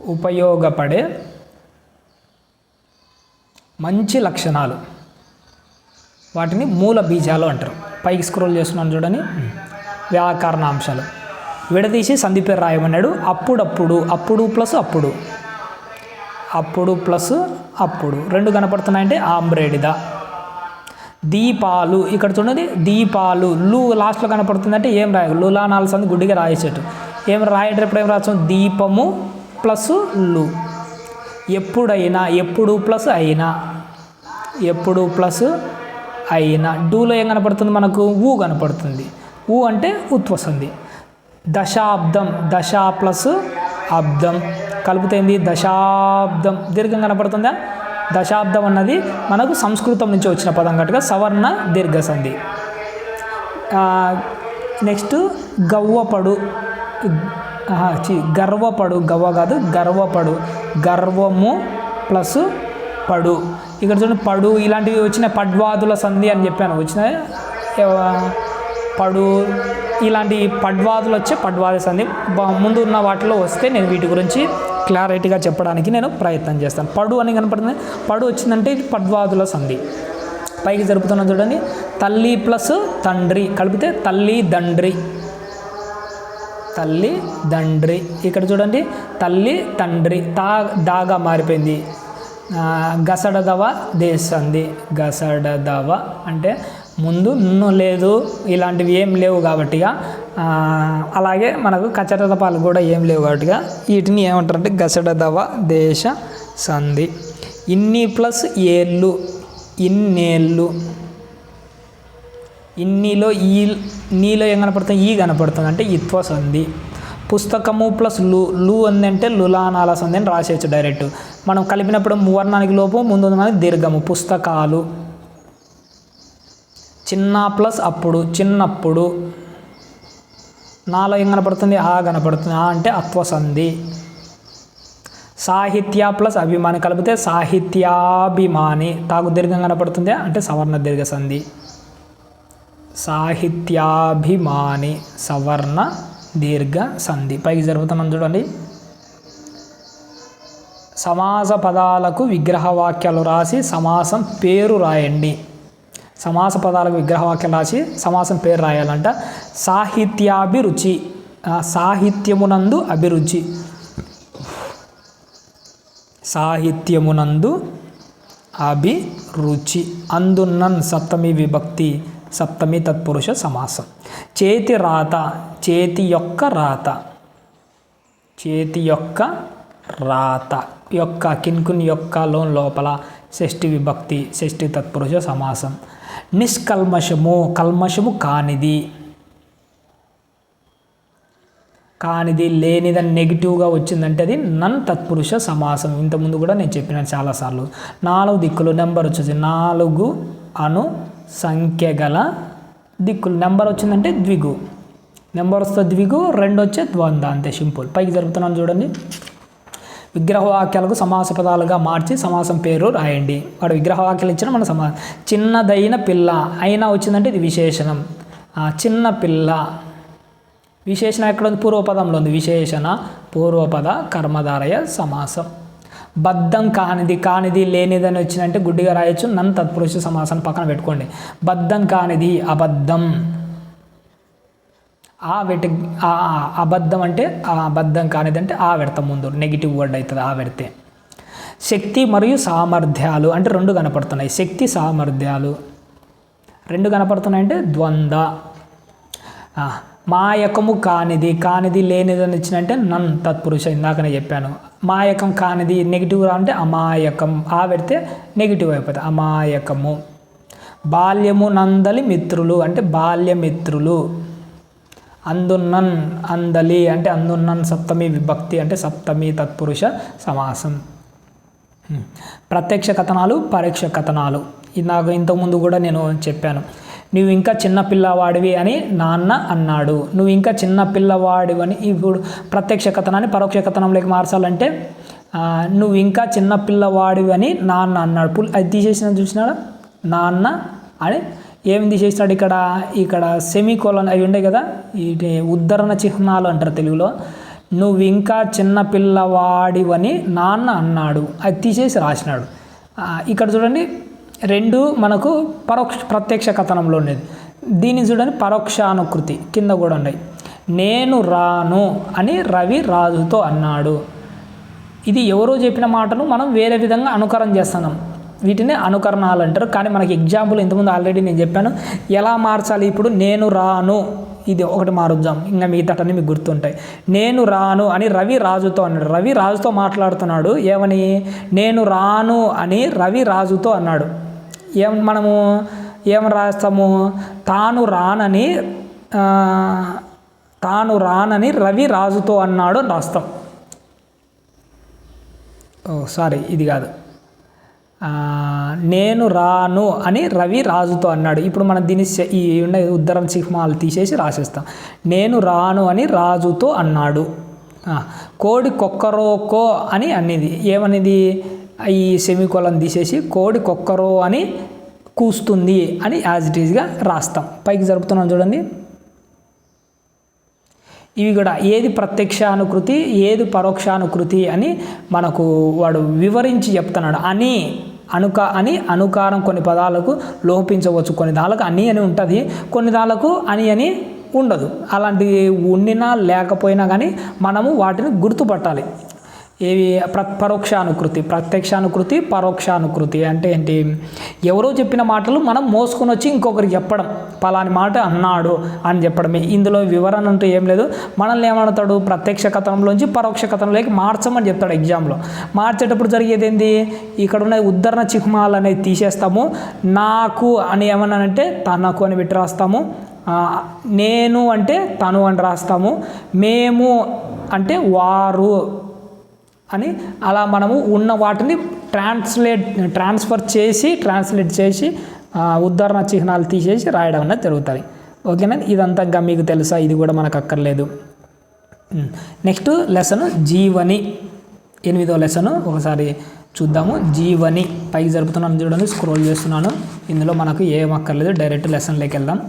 ఉపయోగపడే మంచి లక్షణాలు, వాటిని మూల బీజాలు అంటారు. పైకి స్క్రోల్ చేస్తున్నాను చూడండి. వ్యాకరణాంశాలు విడదీసి సంధి పేరు రాయమన్నాడు. అప్పుడప్పుడు, అప్పుడు ప్లస్ అప్పుడు, అప్పుడు ప్లస్ అప్పుడు రెండు కనపడుతున్నాయంటే ఆమ్రేడిద. దీపాలు ఇక్కడ చూడండి, దీపాలు లు లాస్ట్లో కనపడుతుందంటే ఏం రాయ లులా నాలుగు సంది గుడ్డిగా రాయేసేటు. ఏం రాయేటప్పుడు ఏం రాస్తాం? దీపము ప్లస్ లు. ఎప్పుడైనా, ఎప్పుడు ప్లస్ అయినా, ఎప్పుడు ప్లస్ అయినా. డూలో ఏం కనపడుతుంది మనకు? ఊ కనపడుతుంది. ఊ అంటే ఉత్వసంది. దశాబ్దం, దశ ప్లస్ అబ్దం కలుపుతేంది? దశాబ్దం. దీర్ఘం కనపడుతుందా? దశాబ్దం అన్నది మనకు సంస్కృతం నుంచి వచ్చిన పదం కనుక సవర్ణ దీర్ఘ సంధి. నెక్స్ట్ గవ్వపడు, గర్వపడు, గవ్వ కాదు గర్వపడు, గర్వము ప్లస్ పడు. ఇక్కడ చూడండి పడు ఇలాంటివి వచ్చిన పడ్వాదుల సంధి అని చెప్పాను, వచ్చినాయి. పడు ఇలాంటి పడ్వాదులు వచ్చే పడ్వాది సంధి ముందు ఉన్న వాటిలో వస్తే నేను వీటి గురించి క్లారిటీగా చెప్పడానికి నేను ప్రయత్నం చేస్తాను. పడు అని కనపడుతుంది, పడు వచ్చిందంటే ఇది పడ్వాదుల సంధి. పైకి జరుపుతున్నాను చూడండి. తల్లి ప్లస్ తండ్రి కలిపితే తల్లి దండ్రి, తల్లి దండ్రి. ఇక్కడ చూడండి తల్లి తండ్రి, దాగా మారిపోయింది. గసడదవ దేశంది, గసడదవ అంటే ముందు ను లేదు, ఇలాంటివి ఏం లేవు కాబట్టిగా, అలాగే మనకు కచరదపాలు కూడా ఏం లేవు కాబట్టిగా వీటిని ఏమంటారంటే గసడదవ దేశ సంధి. ఇన్ని ప్లస్ ఏళ్ళు, ఇన్నేళ్ళు. ఇన్నిలో ఈ నీలో ఏం కనపడుతుంది? ఈ కనపడుతుంది అంటే ఇత్వ సంధి. పుస్తకము ప్లస్ లు, లు అందంటే లులానాల సంధి అని రాసేయచ్చు డైరెక్ట్. మనం కలిపినప్పుడు వర్ణానికి లోపు ముందు దీర్ఘము, పుస్తకాలు. చిన్న ప్లస్ అప్పుడు, చిన్నప్పుడు. నాలో ఏం కనపడుతుంది? ఆ కనపడుతుంది. ఆ అంటే అత్వ సంధి. సాహిత్య ప్లస్ అభిమాని కలిపితే సాహిత్యాభిమాని. తాగు దీర్ఘం కనపడుతుంది అంటే సవర్ణ దీర్ఘ సంధి. సాహిత్యాభిమాని సవర్ణ దీర్ఘ సంధి. పైకి జరుగుతున్నాం చూడండి. సమాస పదాలకు విగ్రహవాక్యాలు రాసి సమాసం పేరు రాయండి. సమాస పదాలకు విగ్రహవాక్యం రాసి సమాసం పేరు రాయాలంట. సాహిత్యాభిరుచి, సాహిత్యమునందు అభిరుచి, సాహిత్యమునందు అభిరుచి. అందున్నన్ సప్తమి విభక్తి, సప్తమి తత్పురుష సమాసం. చేతి రాత, చేతి యొక్క రాత, చేతి యొక్క రాత. యొక్క కిన్కున్ యొక్క లోపల షష్ఠి విభక్తి, షష్ఠి తత్పురుష సమాసం. నిష్కల్మషము, కల్మషము కానిది, కానిది లేనిదని నెగిటివ్గా వచ్చిందంటే అది నన్ తత్పురుష సమాసం. ఇంతకుముందు కూడా నేను చెప్పినాను చాలాసార్లు. 4 దిక్కులు నెంబర్ వచ్చేసి 4 అను సంఖ్య గల దిక్కులు. నెంబర్ వచ్చిందంటే ద్విగు, నెంబర్ వస్తే ద్విగు, 2 వచ్చే ద్వంద్వ, అంతే సింపుల్. పైకి జరుపుతున్నాను చూడండి. విగ్రహవాక్యాలకు సమాస పదాలుగా మార్చి సమాసం పేరు రాయండి. వాడు విగ్రహవాక్యాలు ఇచ్చిన మన సమాసం. చిన్నదైన పిల్ల, అయినా వచ్చిందంటే ఇది విశేషణం. చిన్న పిల్ల విశేషణం ఎక్కడ ఉంది? పూర్వపదంలో ఉంది. విశేషణ పూర్వపద కర్మధారయ సమాసం. బద్ధం కానిది, కానిది లేనిదని వచ్చిందంటే గుడ్డిగా రాయొచ్చు. నన్ తత్పురుష సమాసం పక్కన పెట్టుకోండి. బద్ధం కానిది అబద్ధం. అబద్ధం అంటే అబద్ధం కానిది అంటే ఆ పెడతాం ముందు, నెగిటివ్ వర్డ్ అవుతుంది ఆ పెడితే. శక్తి మరియు సామర్థ్యాలు అంటే 2 కనపడుతున్నాయి. శక్తి సామర్థ్యాలు 2 కనపడుతున్నాయంటే ద్వంద్వ. మాయకము కానిది, కానిది లేనిదని ఇచ్చినంటే నన్ తత్పురుష, ఇందాకనే చెప్పాను. మాయకం కానిది నెగిటివ్ అంటే అమాయకం, ఆ పెడితే నెగిటివ్ అయిపోతుంది అమాయకము. బాల్యము నందలి మిత్రులు అంటే బాల్యమిత్రులు. అందున్నన్ అందలి అంటే అందున్నన్ సప్తమి విభక్తి అంటే సప్తమి తత్పురుష సమాసం. ప్రత్యక్ష కథనాలు, పరోక్ష కథనాలు. నాకు ఇంతకుముందు కూడా నేను చెప్పాను. నువ్వు ఇంకా చిన్న పిల్లవాడివి అని నాన్న అన్నాడు. నువ్వు ఇంకా చిన్న పిల్లవాడివి అని. ఇప్పుడు ప్రత్యక్ష కథనాన్ని పరోక్ష కథనంలోకి మార్చాలంటే నువ్వు ఇంకా చిన్న పిల్లవాడివి అని నాన్న అన్నాడు. అది తీసేసిన చూసినాడా? నాన్న అని ఏం తీసేస్తాడు ఇక్కడ? ఇక్కడ సెమీకోలన్ అవి ఉండే కదా, ఇది ఉద్ధరణ చిహ్నాలు అంటారు తెలుగులో. నువ్వు ఇంకా చిన్నపిల్లవాడివని నాన్న అన్నాడు, అది తీసేసి రాసినాడు. ఇక్కడ చూడండి, రెండు మనకు ప్రత్యక్ష కథనంలో ఉండేది. దీన్ని చూడండి పరోక్షానుకృతి కింద కూడా ఉన్నాయి. నేను రాను అని రవి రాజుతో అన్నాడు. ఇది ఎవరో చెప్పిన మాటను మనం వేరే విధంగా అనుకరణ చేస్తున్నాం. వీటిని అనుకరణాలు అంటారు. కానీ మనకి ఎగ్జాంపుల్ ఇంతకుముందు ఆల్రెడీ నేను చెప్పాను ఎలా మార్చాలి. ఇప్పుడు నేను రాను, ఇది ఒకటి మారుద్దాం, ఇంకా మిగతాటన్నీ మీకు గుర్తుంటాయి. నేను రాను అని రవి రాజుతో అన్నాడు. రవి రాజుతో మాట్లాడుతున్నాడు. ఏమని? నేను రాను అని రవి రాజుతో అన్నాడు. మనము ఏమని రాస్తాము? తాను రానని రవి రాజుతో అన్నాడు అని రాస్తాం. సారీ, ఇది కాదు. నేను రాను అని రవి రాజుతో అన్నాడు. ఇప్పుడు మనం దీన్ని ఈ ఉన్న ఉద్ధరణ చిహ్నాలు తీసేసి రాసేస్తాం. నేను రాను అని రాజుతో అన్నాడు. కోడి కొక్కరోకో అని అనేది ఏమనేది? ఈ సెమీకోలన్ తీసేసి కోడి కొక్కరో అని కూస్తుంది అని యాజ్ ఇట్ ఈజ్గా రాస్తాం. పైకి జరుపుతున్నాం చూడండి. ఇవి కూడా ఏది ప్రత్యక్షానుకృతి, ఏది పరోక్షానుకృతి అని మనకు వాడు వివరించి చెప్తున్నాడు. అని అనుకారం కొన్ని పదాలకు లోపించవచ్చు, కొన్ని దానికి అని ఉంటుంది, కొన్ని దానికి అని ఉండదు. అలాంటి ఉండినా లేకపోయినా కానీ మనము వాటిని గుర్తుపట్టాలి. ఏవి? పరోక్షానుకృతి, ప్రత్యక్షానుకృతి, పరోక్షానుకృతి అంటే ఏంటి? ఎవరో చెప్పిన మాటలు మనం మోసుకొని వచ్చి ఇంకొకరికి చెప్పడం, పలాని మాట అన్నాడు అని చెప్పడమే. ఇందులో వివరణ అంటూ ఏం లేదు. మనల్ని ఏమడతాడు? ప్రత్యక్ష కథనంలోంచి పరోక్ష కథనంలోకి మార్చమని చెప్తాడు ఎగ్జామ్లో. మార్చేటప్పుడు జరిగేది ఏంటి? ఇక్కడ ఉన్న ఉద్ధరణ చిహ్నాలు అనేది తీసేస్తాము. నాకు అని ఏమన్నానంటే తనకు అని పెట్టి రాస్తాము. నేను అంటే తను అని రాస్తాము. మేము అంటే వారు అని అలా మనము ఉన్న వాటిని ట్రాన్స్లేట్ చేసి ఉద్ధరణ చిహ్నాలు తీసేసి రాయడం అనేది జరుగుతుంది. ఓకేనా? ఇదంతా ఇంకా మీకు తెలుసా? ఇది కూడా మనకు అక్కర్లేదు. నెక్స్ట్ లెసన్ జీవని, 8వ లెసన్ ఒకసారి చూద్దాము. జీవని పైకి జరుపుతున్నాను చూడండి, స్క్రోల్ చేస్తున్నాను. ఇందులో మనకు ఏం అక్కర్లేదు, డైరెక్ట్ లెసన్లోకి వెళ్దాం.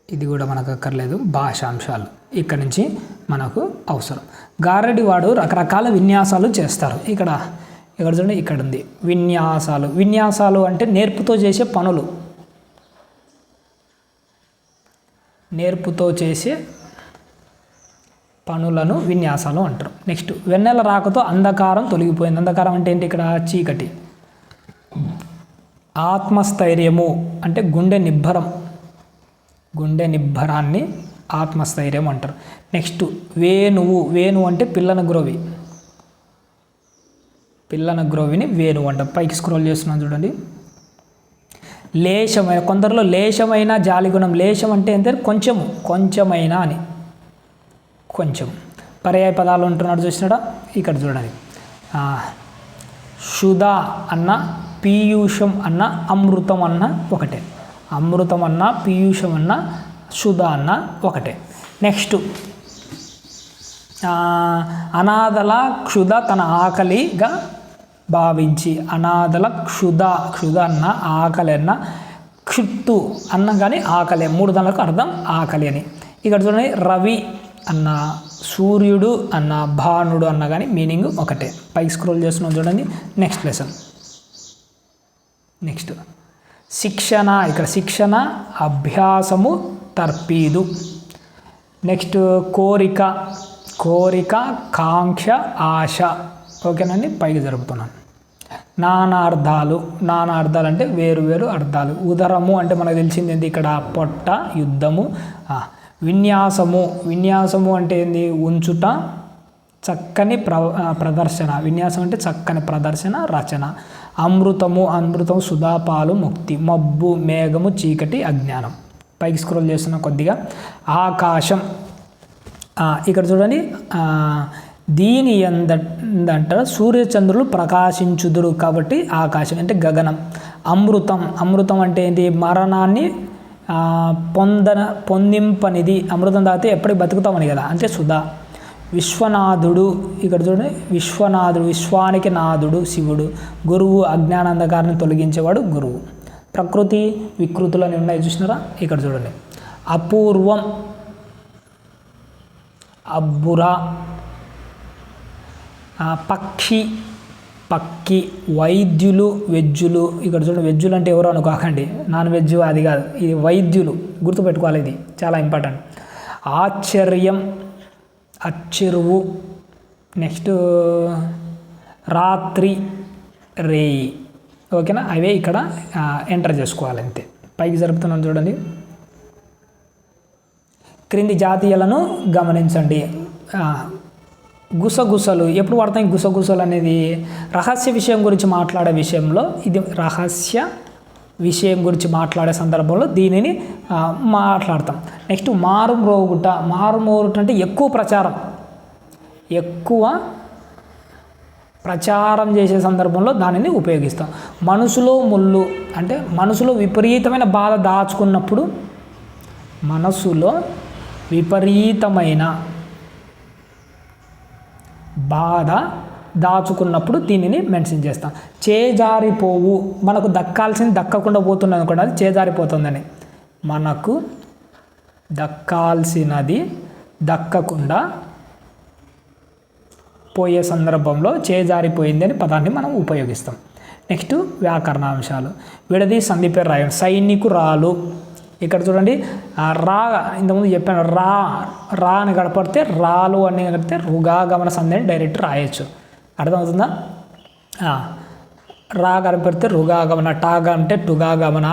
ఇది కూడా మనకు అక్కర్లేదు. భాషాంశాలు ఇక్కడ నుంచి మనకు అవసరం. గారడివాడు రకరకాల విన్యాసాలు చేస్తారు. ఇక్కడ చూడండి, ఇక్కడ ఉంది విన్యాసాలు అంటే నేర్పుతో చేసే పనులు, నేర్పుతో చేసే పనులను విన్యాసాలు అంటారు. నెక్స్ట్ వెన్నెల రాకతో అంధకారం తొలగిపోయింది. అంధకారం అంటే ఏంటి? ఇక్కడ చీకటి. ఆత్మస్థైర్యము అంటే గుండె నిబ్బరాన్ని ఆత్మస్థైర్యం అంటారు. నెక్స్ట్ వేణువు అంటే పిల్లన గ్రోవిని వేణువు అంటారు. పైకి స్క్రోల్ చేస్తున్నాను చూడండి. లేశమైన, కొందరిలో లేశమైన జాలిగుణం. లేశం అంటే ఏంటంటే కొంచెమైనా అని, కొంచెం. పర్యాయ పదాలు ఉంటున్నాడు చూసినాడా? ఇక్కడ చూడండి. శుధ అన్న, పీయూషం అన్న, అమృతం అన్న ఒకటే. అమృతం అన్న, పీయూషం అన్న, శుధ అన్న ఒకటే. నెక్స్ట్ అనాథల క్షుధ తన ఆకలిగా భావించి, అనాథల క్షుధ అన్న, ఆకలి అన్న, క్షుత్తు అన్న కానీ ఆకలి, 3 దానికి అర్థం ఆకలి అని. ఇక్కడ చూడండి, రవి అన్న, సూర్యుడు అన్న, భానుడు అన్న కానీ మీనింగ్ ఒకటే. పైకి స్క్రోల్ చేస్తున్నాం చూడండి. Next lesson. నెక్స్ట్ శిక్షణ. ఇక్కడ శిక్షణ, అభ్యాసము, తర్పీదు. నెక్స్ట్ కోరిక, కాంక్ష, ఆశ. ఓకేనండి, పైకి జరుపుతున్నాను. నానార్థాలు అంటే వేరు అర్థాలు. ఉదరము అంటే మనకు తెలిసింది ఏంటి? ఇక్కడ పొట్ట, యుద్ధము. విన్యాసము అంటే ఏంది? ఉంచుట, చక్కని ప్రదర్శన. విన్యాసం అంటే చక్కని ప్రదర్శన, రచన. అమృతము సుధాపాలు, ముక్తి. మబ్బు, మేఘము, చీకటి, అజ్ఞానం. పైకి స్క్రోల్ చేస్తున్న కొద్దిగా. ఆకాశం. ఇక్కడ చూడండి, దీని ఏందంటారు సూర్యచంద్రులు ప్రకాశించుదురు కాబట్టి ఆకాశం అంటే గగనం. అమృతం అంటే ఏంటి? మరణాన్ని పొందింపనిది. అమృతం తాగితే ఎప్పటికి బతుకుతామని కదా, అంటే సుధా. విశ్వనాథుడు, ఇక్కడ చూడండి విశ్వనాథుడు, విశ్వానికి నాథుడు శివుడు. గురువు అజ్ఞానాంధకారాన్ని తొలగించేవాడు గురువు. ప్రకృతి వికృతులు అని ఉన్నాయి చూసినారా, ఇక్కడ చూడండి. అపూర్వం అబ్బుర. పక్కి వైద్యులు వెజ్జులు. ఇక్కడ చూడండి వెజ్జులు అంటే ఎవరు అనుకోకండి, నాన్ వెజ్ అది కాదు, ఇది వైద్యులు, గుర్తుపెట్టుకోవాలి, ఇది చాలా ఇంపార్టెంట్. ఆశ్చర్యం అచ్చెరువు. నెక్స్ట్ రాత్రి రేయి. ఓకేనా, అవే ఇక్కడ ఎంటర్ చేసుకోవాలి అంతే. పైకి జరుపుతున్నాను చూడండి. క్రింది జాతీయాలను గమనించండి. గుసగుసలు ఎప్పుడు వాడతాం? గుసగుసలు అనేది రహస్య విషయం గురించి మాట్లాడే విషయంలో, ఇది రహస్య విషయం గురించి మాట్లాడే సందర్భంలో దీనిని మాట్లాడతాం. నెక్స్ట్ మారుమ్రోగుట. మారుమోగుట అంటే ఎక్కువ ప్రచారం చేసే సందర్భంలో దానిని ఉపయోగిస్తాం. మనసులో ముళ్ళు అంటే మనసులో విపరీతమైన బాధ దాచుకున్నప్పుడు, మనసులో విపరీతమైన బాధ దాచుకున్నప్పుడు దీనిని మెన్షన్ చేస్తాం. చేజారిపోవు, మనకు దక్కాల్సింది దక్కకుండా పోతున్నది అనుకోండి, అది చేజారిపోతుందని. మనకు దక్కాల్సినది దక్కకుండా పోయే సందర్భంలో చేజారిపోయింది అని పదాన్ని మనం ఉపయోగిస్తాం. నెక్స్ట్ వ్యాకరణాంశాలు. విడది సంధి పేరు రాయండి. సైనికురాలు. ఇక్కడ చూడండి రా, ఇంతకుముందు చెప్పాను, రా అని గడపడితే రాలు అని గడితే రుగాగమన సంధి అని డైరెక్ట్ రాయొచ్చు. అర్థమవుతుందా? రా గడపడితే రుగాగమన, టాగా అంటే టుగాగమన,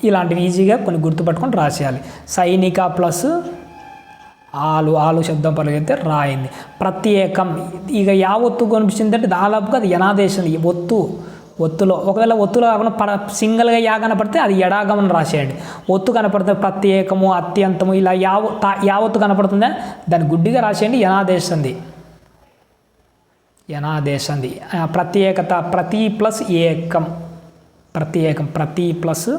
ఇలాంటివి ఈజీగా కొన్ని గుర్తుపట్టుకొని రాసేయాలి. సైనిక ప్లస్ ఆలు శబ్దం పలిగితే రాయింది. ప్రత్యేకం, ఇక యా ఒత్తు కనిపించింది అంటే దాదాపుగా అది యనాదేశం. ఒత్తులో ఒకవేళ ఒత్తులో కాకుండా సింగిల్గా యా కనపడితే అది ఎడాగమని రాసేయండి. ఒత్తు కనపడితే ప్రత్యేకము, అత్యంతము, ఇలా యా ఒత్తు కనపడుతుందా దాన్ని గుడ్డిగా రాసేయండి. యనాదేశంది. ప్రత్యేకత ప్రతి ప్లస్ ఏకం, ప్రతి ప్లస్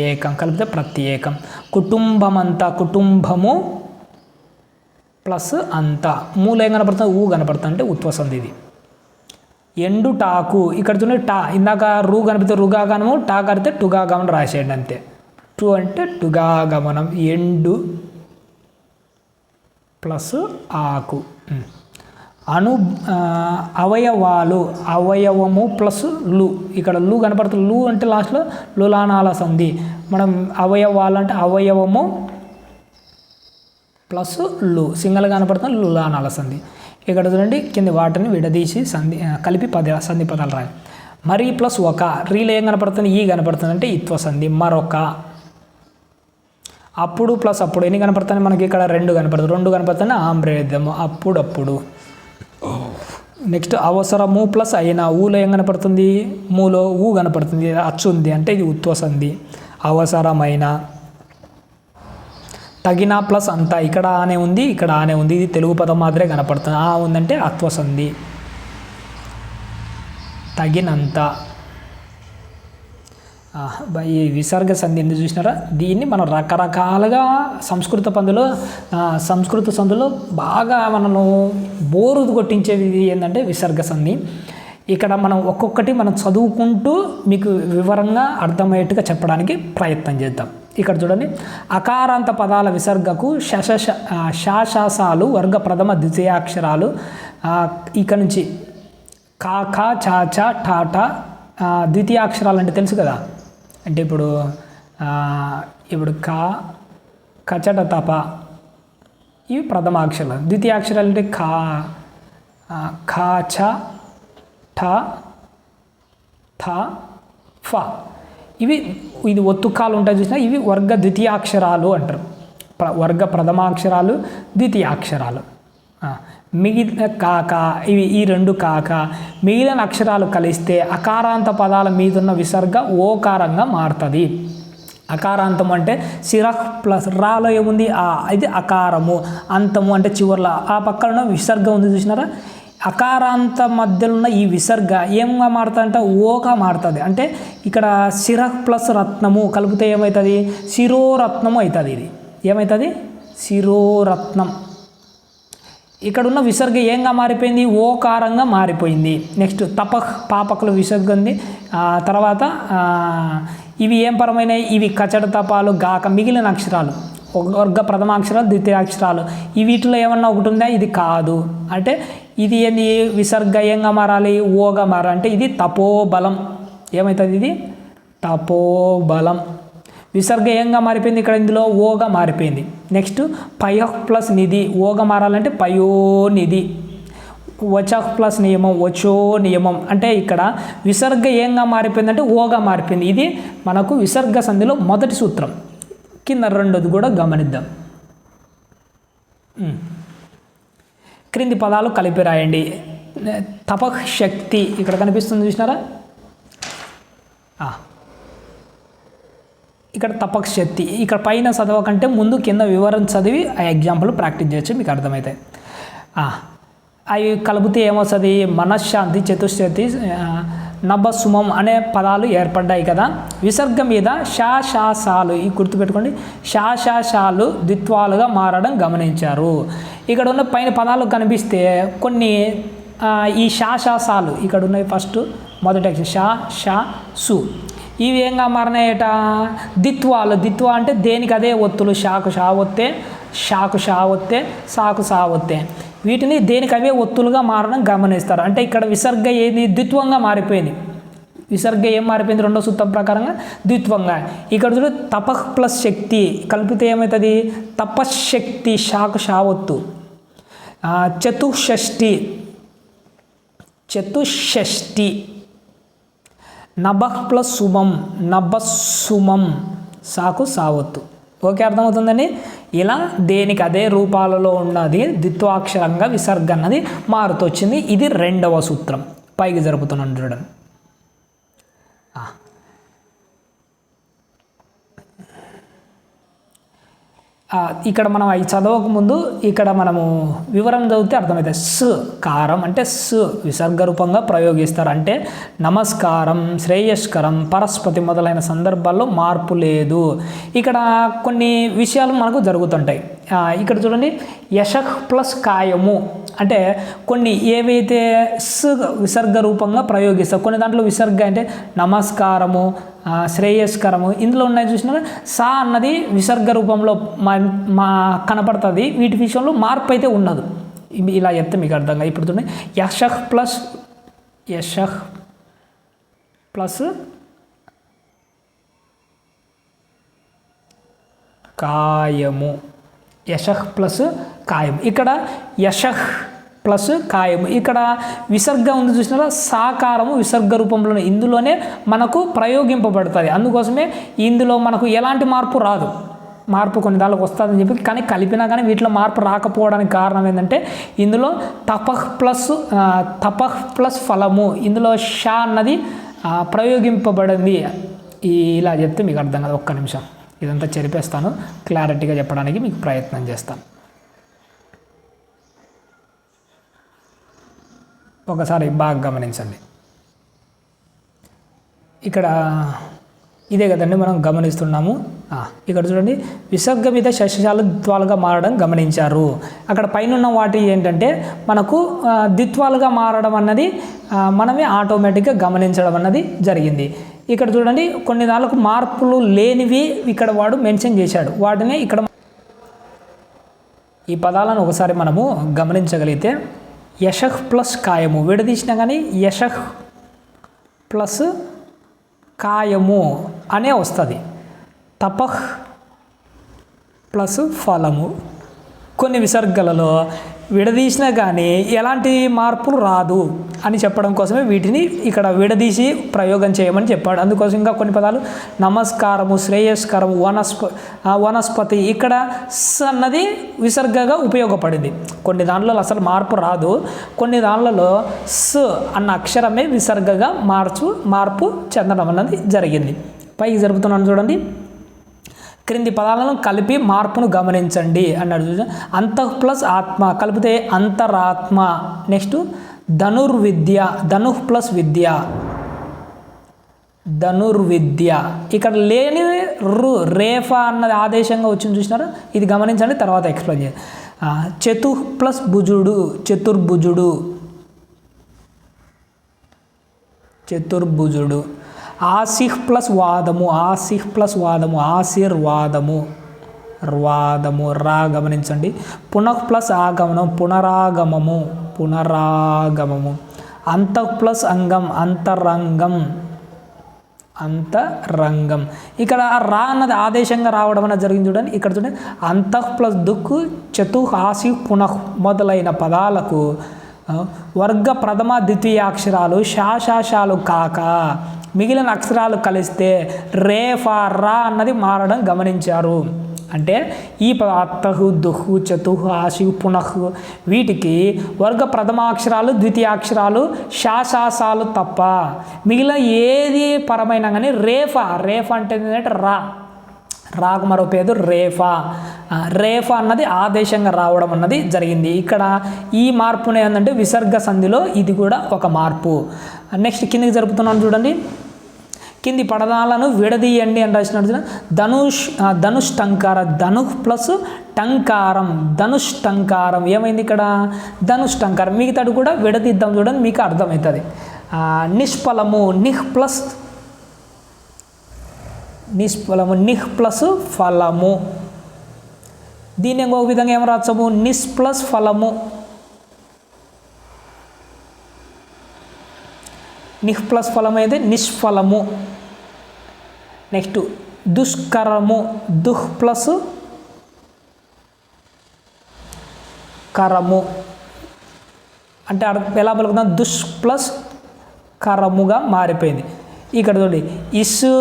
ఏకం కలిపితే ప్రత్యేకం. కుటుంబం అంతా, కుటుంబము ప్లస్ అంతా. మూలు ఏం కనపడుతుంది? ఊ కనపడుతుంది అంటే ఉత్వసంది ఇది. ఎండుటాకు, ఇక్కడ చూడండి టా, ఇందాక రూ కనిపితే రుగాగమనము, టా కడితే టుగాగమనం రాసేయండి అంతే. టు అంటే టుగాగమనం. ఎండు ప్లస్ ఆకు. అవయవాలు, అవయవము ప్లస్ లు. ఇక్కడ లు కనపడుతుంది, లు అంటే లాస్ట్లో లులానాల సంధి. మనం అవయవాలు అంటే అవయవము ప్లస్ లు, సింగల్గా కనపడుతుంది లులానాల సంధి. ఇక్కడ చూడండి కింద వాటిని విడదీసి కలిపి సంధి పదాలు రాయి. మరి ప్లస్ ఒక, రీలో ఏం కనపడుతుంది? ఈ కనపడుతుంది అంటే ఇత్వ సంధి. మరొక. అప్పుడు ప్లస్ అప్పుడు ఎన్ని కనపడుతుంది మనకి? ఇక్కడ రెండు కనపడుతుంది ఆమ్రేద్యము, అప్పుడప్పుడు. నెక్స్ట్ అవసరము ప్లస్ అయినా, ఊలో ఏం కనపడుతుంది? మూలో ఊ కనపడుతుంది, అచ్చు ఉంది అంటే ఇది ఉత్వ సంధి. అవసరమైన. తగిన ప్లస్ అంత, ఇక్కడ ఆనే ఉంది, ఇక్కడ ఆనే ఉంది, ఇది తెలుగు పదం మాత్రమే కనపడుతుంది. ఆ ఉందంటే అత్వసంధి. తగినంత. ఈ విసర్గ సంధి ఎందుకు చూసినారా? దీన్ని మనం రకరకాలుగా సంస్కృత సంధిలో బాగా మనను బోరు కొట్టించేది ఏంటంటే విసర్గ సంధి. ఇక్కడ మనం ఒక్కొక్కటి మనం చదువుకుంటూ మీకు వివరంగా అర్థమయ్యేట్టుగా చెప్పడానికి ప్రయత్నం చేద్దాం. ఇక్కడ చూడండి, అకారాంత పదాల విసర్గకు శాశాసాలు వర్గ ప్రథమ ద్వితీయాక్షరాలు. ఇక్కడ నుంచి కా ఖా చా చా టాటా ద్వితీయాక్షరాలు అంటే తెలుసు కదా. అంటే ఇప్పుడు కా కచట తప ఇవి ప్రథమాక్షరాలు. ద్వితీయాక్షరాలు అంటే ఖా చ ఠ థ ఫ. ఇది ఒత్తుకాలు ఉంటాయి చూసినా, ఇవి వర్గ ద్వితీయాక్షరాలు అంటారు. వర్గ ప్రథమాక్షరాలు, ద్వితీయాక్షరాలు. మిగిలిన కాక, ఈ రెండు కాక మిగిలిన అక్షరాలు కలిస్తే అకారాంత పదాల మీదున్న విసర్గ ఓకారంగా మారుతుంది. అకారాంతం అంటే సిరహ్ ప్లస్ రాలో ఏముంది ఇది అకారము, అంతము అంటే చివర్ల ఆ పక్కన విసర్గ ఉంది చూసినారా. అకారాంత మధ్యలో ఉన్న ఈ విసర్గ ఏంగా మారుతుందంటే ఓగా మారుతుంది. అంటే ఇక్కడ సిరహ్ ప్లస్ రత్నము కలిపితే ఏమవుతుంది, శిరోరత్నము అవుతుంది. ఇది ఏమవుతుంది, శిరోరత్నం. ఇక్కడ ఉన్న విసర్గ ఏంగా మారిపోయింది, ఓకారంగా మారిపోయింది. నెక్స్ట్ తపహ్ పాపకులు విసర్గ ఉంది. తర్వాత ఇవి ఏం పరమైనవి, ఇవి కచడ తపాలు గాక మిగిలిన అక్షరాలు వర్గ ప్రథమాక్షరాలు ద్వితీయాక్షరాలు ఈ వీటిలో ఏమన్నా ఒకటి ఉందా, ఇది కాదు. అంటే ఇది ఏంది, విసర్గ ఏంగా మారాలి, ఓగా మారాలి. అంటే ఇది తపోబలం. ఏమవుతుంది, ఇది తపోబలం. విసర్గ ఏంగా మారిపోయింది, ఇక్కడ ఇందులో ఓగా మారిపోయింది. నెక్స్ట్ పయోహ్ ప్లస్ నిధి ఓగా మారాలంటే పయోనిధి. వచహ్ ప్లస్ నియమం వచో నియమం. అంటే ఇక్కడ విసర్గ ఏంగా మారిపోయిందంటే ఓగా మారిపోయింది. ఇది మనకు విసర్గ సంధిలో మొదటి సూత్రం. కింద రెండోది కూడా గమనిద్దాం. క్రింది పదాలు కలిపి రాయండి. తపః శక్తి ఇక్కడ కనిపిస్తుంది చూసినారా. ఇక్కడ తపః శక్తి. ఇక్కడ పైన చదవకంటే ముందు కింద వివరణ చదివి ఆ ఎగ్జాంపుల్ ప్రాక్టీస్ చేయొచ్చు, మీకు అర్థమవుతాయి. అవి కలిపితే ఏమొస్తుంది, మనశ్శాంతి, చతుశ్శతి, నభసుమం అనే పదాలు ఏర్పడ్డాయి కదా. విసర్గ మీద శాశాసాలు ఈ గుర్తుపెట్టుకోండి, శాశాశాలు ద్విత్వాలుగా మారడం గమనించారు. ఇక్కడ ఉన్న పైన పదాలు కనిపిస్తే కొన్ని ఈ శాశాసాలు ఇక్కడ ఉన్నాయి. ఫస్ట్ మొదటి అక్షరం షా షా సు ఇవి ఏంగా మారినాయట, ద్విత్వాలు. ద్విత్వ అంటే దేనికి అదే ఒత్తులు. షాకు షా ఒత్తే, షాకు షా ఒత్తే, సాకు సా ఒత్తే. వీటిని దేనికి అవే ఒత్తులుగా మారడం గమనిస్తారు. అంటే ఇక్కడ విసర్గ ఏది ద్విత్వంగా మారిపోయింది. విసర్గ ఏం మారిపోయింది, రెండో సూత్రం ప్రకారంగా ద్విత్వంగా. ఇక్కడ చూడు తపః ప్లస్ శక్తి కలిపితే ఏమవుతుంది, తపశ్శక్తి షాకు షా ఒత్తు. చతుషష్ఠి చతుషష్ఠి. నభః ప్లస్ సుమం నభస్సుమం సాకు సావత్తు. ఓకే, అర్థమవుతుందండి. ఇలా దేనికి అదే రూపాలలో ఉన్నది ద్విత్వాక్షరంగా విసర్గ అన్నది మారుతూ వచ్చింది. ఇది రెండవ సూత్రం. పైకి జరుపుతున్నాను చూడండి. ఇక్కడ మనం అవి చదవక ముందు ఇక్కడ మనము వివరణ చదివితే అర్థమవుతుంది. స్ కారం అంటే స్ విసర్గ రూపంగా ప్రయోగిస్తారు. అంటే నమస్కారం, శ్రేయస్కరం, పరస్పతి మొదలైన సందర్భాల్లో మార్పు లేదు. ఇక్కడ కొన్ని విషయాలు మనకు జరుగుతుంటాయి. ఇక్కడ చూడండి, యశః ప్లస్ కాయము అంటే కొన్ని ఏవైతే స్ విసర్గ రూపంగా ప్రయోగిస్తారు. కొన్ని దాంట్లో విసర్గ అంటే నమస్కారము, శ్రేయస్కరము ఇందులో ఉన్నాయి చూసినా. సా అన్నది విసర్గ రూపంలో మా కనపడుతుంది. వీటి విషయంలో మార్పు అయితే ఉండదు. ఇలా చెప్తే మీకు అర్థంగా. ఇప్పుడు చూడండి, యశః ప్లస్ కాయము. యశః ప్లస్ కాయం. ఇక్కడ యశః ప్లస్ కాయము. ఇక్కడ విసర్గ ఉంది చూసినారా, సాకారము విసర్గ రూపంలోనే ఇందులోనే మనకు ప్రయోగింపబడుతుంది. అందుకోసమే ఇందులో మనకు ఎలాంటి మార్పు రాదు. మార్పు కొన్ని దానికి వస్తుందని చెప్పి కానీ కలిపినా కానీ వీటిలో మార్పు రాకపోవడానికి కారణం ఏంటంటే ఇందులో తపః ప్లస్ ఫలము, ఇందులో షా అన్నది ప్రయోగింపబడింది. ఇలా చెప్తే మీకు అర్థం కాదు. ఒక్క నిమిషం ఇదంతా చెరిపేస్తాను, క్లారిటీగా చెప్పడానికి మీకు ప్రయత్నం చేస్తాను. ఒకసారి బాగా గమనించండి. ఇక్కడ ఇదే కదండి మనం గమనిస్తున్నాము. ఇక్కడ చూడండి, విసర్గ మీద శశాలు ద్విత్వాలుగా మారడం గమనించారు. అక్కడ పైన వాటి ఏంటంటే మనకు ద్విత్వాలుగా మారడం అన్నది మనమే ఆటోమేటిక్గా గమనించడం అన్నది జరిగింది. ఇక్కడ చూడండి, కొన్ని దానికి మార్పులు లేనివి ఇక్కడ వాడు మెన్షన్ చేశాడు. వాటిని ఇక్కడ ఈ పదాలను ఒకసారి మనము గమనించగలిగితే యశః ప్లస్ కాయము విడదీసినా కానీ యశః ప్లస్ కాయము అనే వస్తుంది. తపః ప్లస్ ఫలము. కొన్ని విసర్గలలో విడదీసినా కానీ ఎలాంటి మార్పులు రాదు అని చెప్పడం కోసమే వీటిని ఇక్కడ విడదీసి ప్రయోగం చేయమని చెప్పాడు. అందుకోసం ఇంకా కొన్ని పదాలు నమస్కారము, శ్రేయస్కరము, వనస్పతి ఇక్కడ స్ అన్నది విసర్గగా ఉపయోగపడింది. కొన్ని దాంట్లో అసలు మార్పు రాదు. కొన్ని దాంట్లో స్ అన్న అక్షరమే విసర్గగా మార్పు చెందడం అన్నది జరిగింది. పైకి జరుపుతున్నాను చూడండి. క్రింది పదాలను కలిపి మార్పును గమనించండి అన్నాడు. అంతః ప్లస్ ఆత్మ కలిపితే అంతరాత్మ. నెక్స్ట్ ధనుర్విద్య, ధనుః ప్లస్ విద్య, ధనుర్విద్య. ఇక్కడ లేని రేఫా అన్నది ఆదేశంగా వచ్చింది చూసినారు, ఇది గమనించండి, తర్వాత ఎక్స్ప్లెయిన్ చేయండి. చతుః ప్లస్ భుజుడు, చతుర్భుజుడు, చతుర్భుజుడు. ఆసిహ్ ప్లస్ వాదము, ఆసిహ్ ప్లస్ వాదము, ఆశీర్వాదము, వాదము. రా గమనించండి. పునః ప్లస్ ఆగమనం, పునరాగమము, పునరాగమము. అంతః ప్లస్ అంగం, అంతరంగం, అంతరంగం. ఇక్కడ రా అన్నది ఆదేశంగా రావడం అనేది జరిగింది చూడండి. ఇక్కడ చూడండి, అంతః ప్లస్ దుఃఖు, చతుః, ఆసి, పునః మొదలైన పదాలకు వర్గ ప్రథమ ద్వితీయాక్షరాలు శాశాశాలు కాక మిగిలిన అక్షరాలు కలిస్తే రేఫా రా అన్నది మారడం గమనించారు. అంటే ఈ అత్తహు, దుహు, చతుహు, ఆశి, పునః వీటికి వర్గ ప్రథమాక్షరాలు ద్వితీయాక్షరాలు శాశాసాలు తప్ప మిగిలిన ఏది పరమైనా కానీ రేఫా అంటే ఏంటంటే రాకు మరో పేరు రేఫా. రేఫా అన్నది ఆదేశంగా రావడం అన్నది జరిగింది. ఇక్కడ ఈ మార్పునే ఏంటంటే విసర్గ సంధిలో ఇది కూడా ఒక మార్పు. నెక్స్ట్ కిందికి జరుపుతున్నాను చూడండి. కింది పదాలను విడదీయండి అని రాసినట్టు ధనుష్టంకార, ధనుః ప్లస్ టంకారం, ధనుష్టంకారం. ఏమైంది ఇక్కడ? ధనుష్టంకారం. మిగతాడు కూడా విడదీద్దాం చూడండి, మీకు అర్థమవుతుంది. నిష్ఫలము, నిహ్ ప్లస్ నిష్ఫలము, నిహ్ ప్లస్ ఫలము. దీన్ని ఇంకొక విధంగా ఏం రాస్తాము? నిస్ ప్లస్ ఫలము, నిహ్ ప్లస్ ఫలము అయితే నిష్ఫలము. Next దుష్కరము, దుహ్ plus కరము. అంటే ఎలా పలుకుతాం? దుష్ ప్లస్ కరముగా మారిపోయింది. ఇక్కడ చూడండి, ఇసు,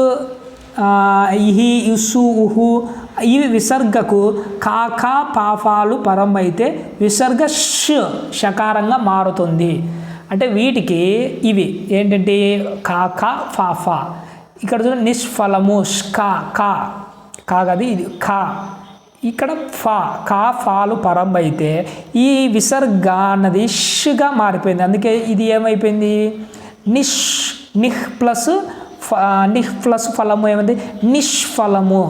ఇహి, ఇసు, ఉహు ఇవి విసర్గకు కాకా పాఫాలు పరం అయితే విసర్గ షకారంగా మారుతుంది. అంటే వీటికి ఇవి ఏంటంటే కాకా ఫాఫా. ఇక్కడ చూడండి, నిష్ఫలము, కా కా కాగది ఇది కా. ఇక్కడ కా ఫాలు పరం అయితే ఈ విసర్గ అన్నది షగా మారిపోయింది. అందుకే ఇది ఏమైపోయింది? నిహ్ ప్లస్ ఫలము ఏమైంది? నిష్ఫలము.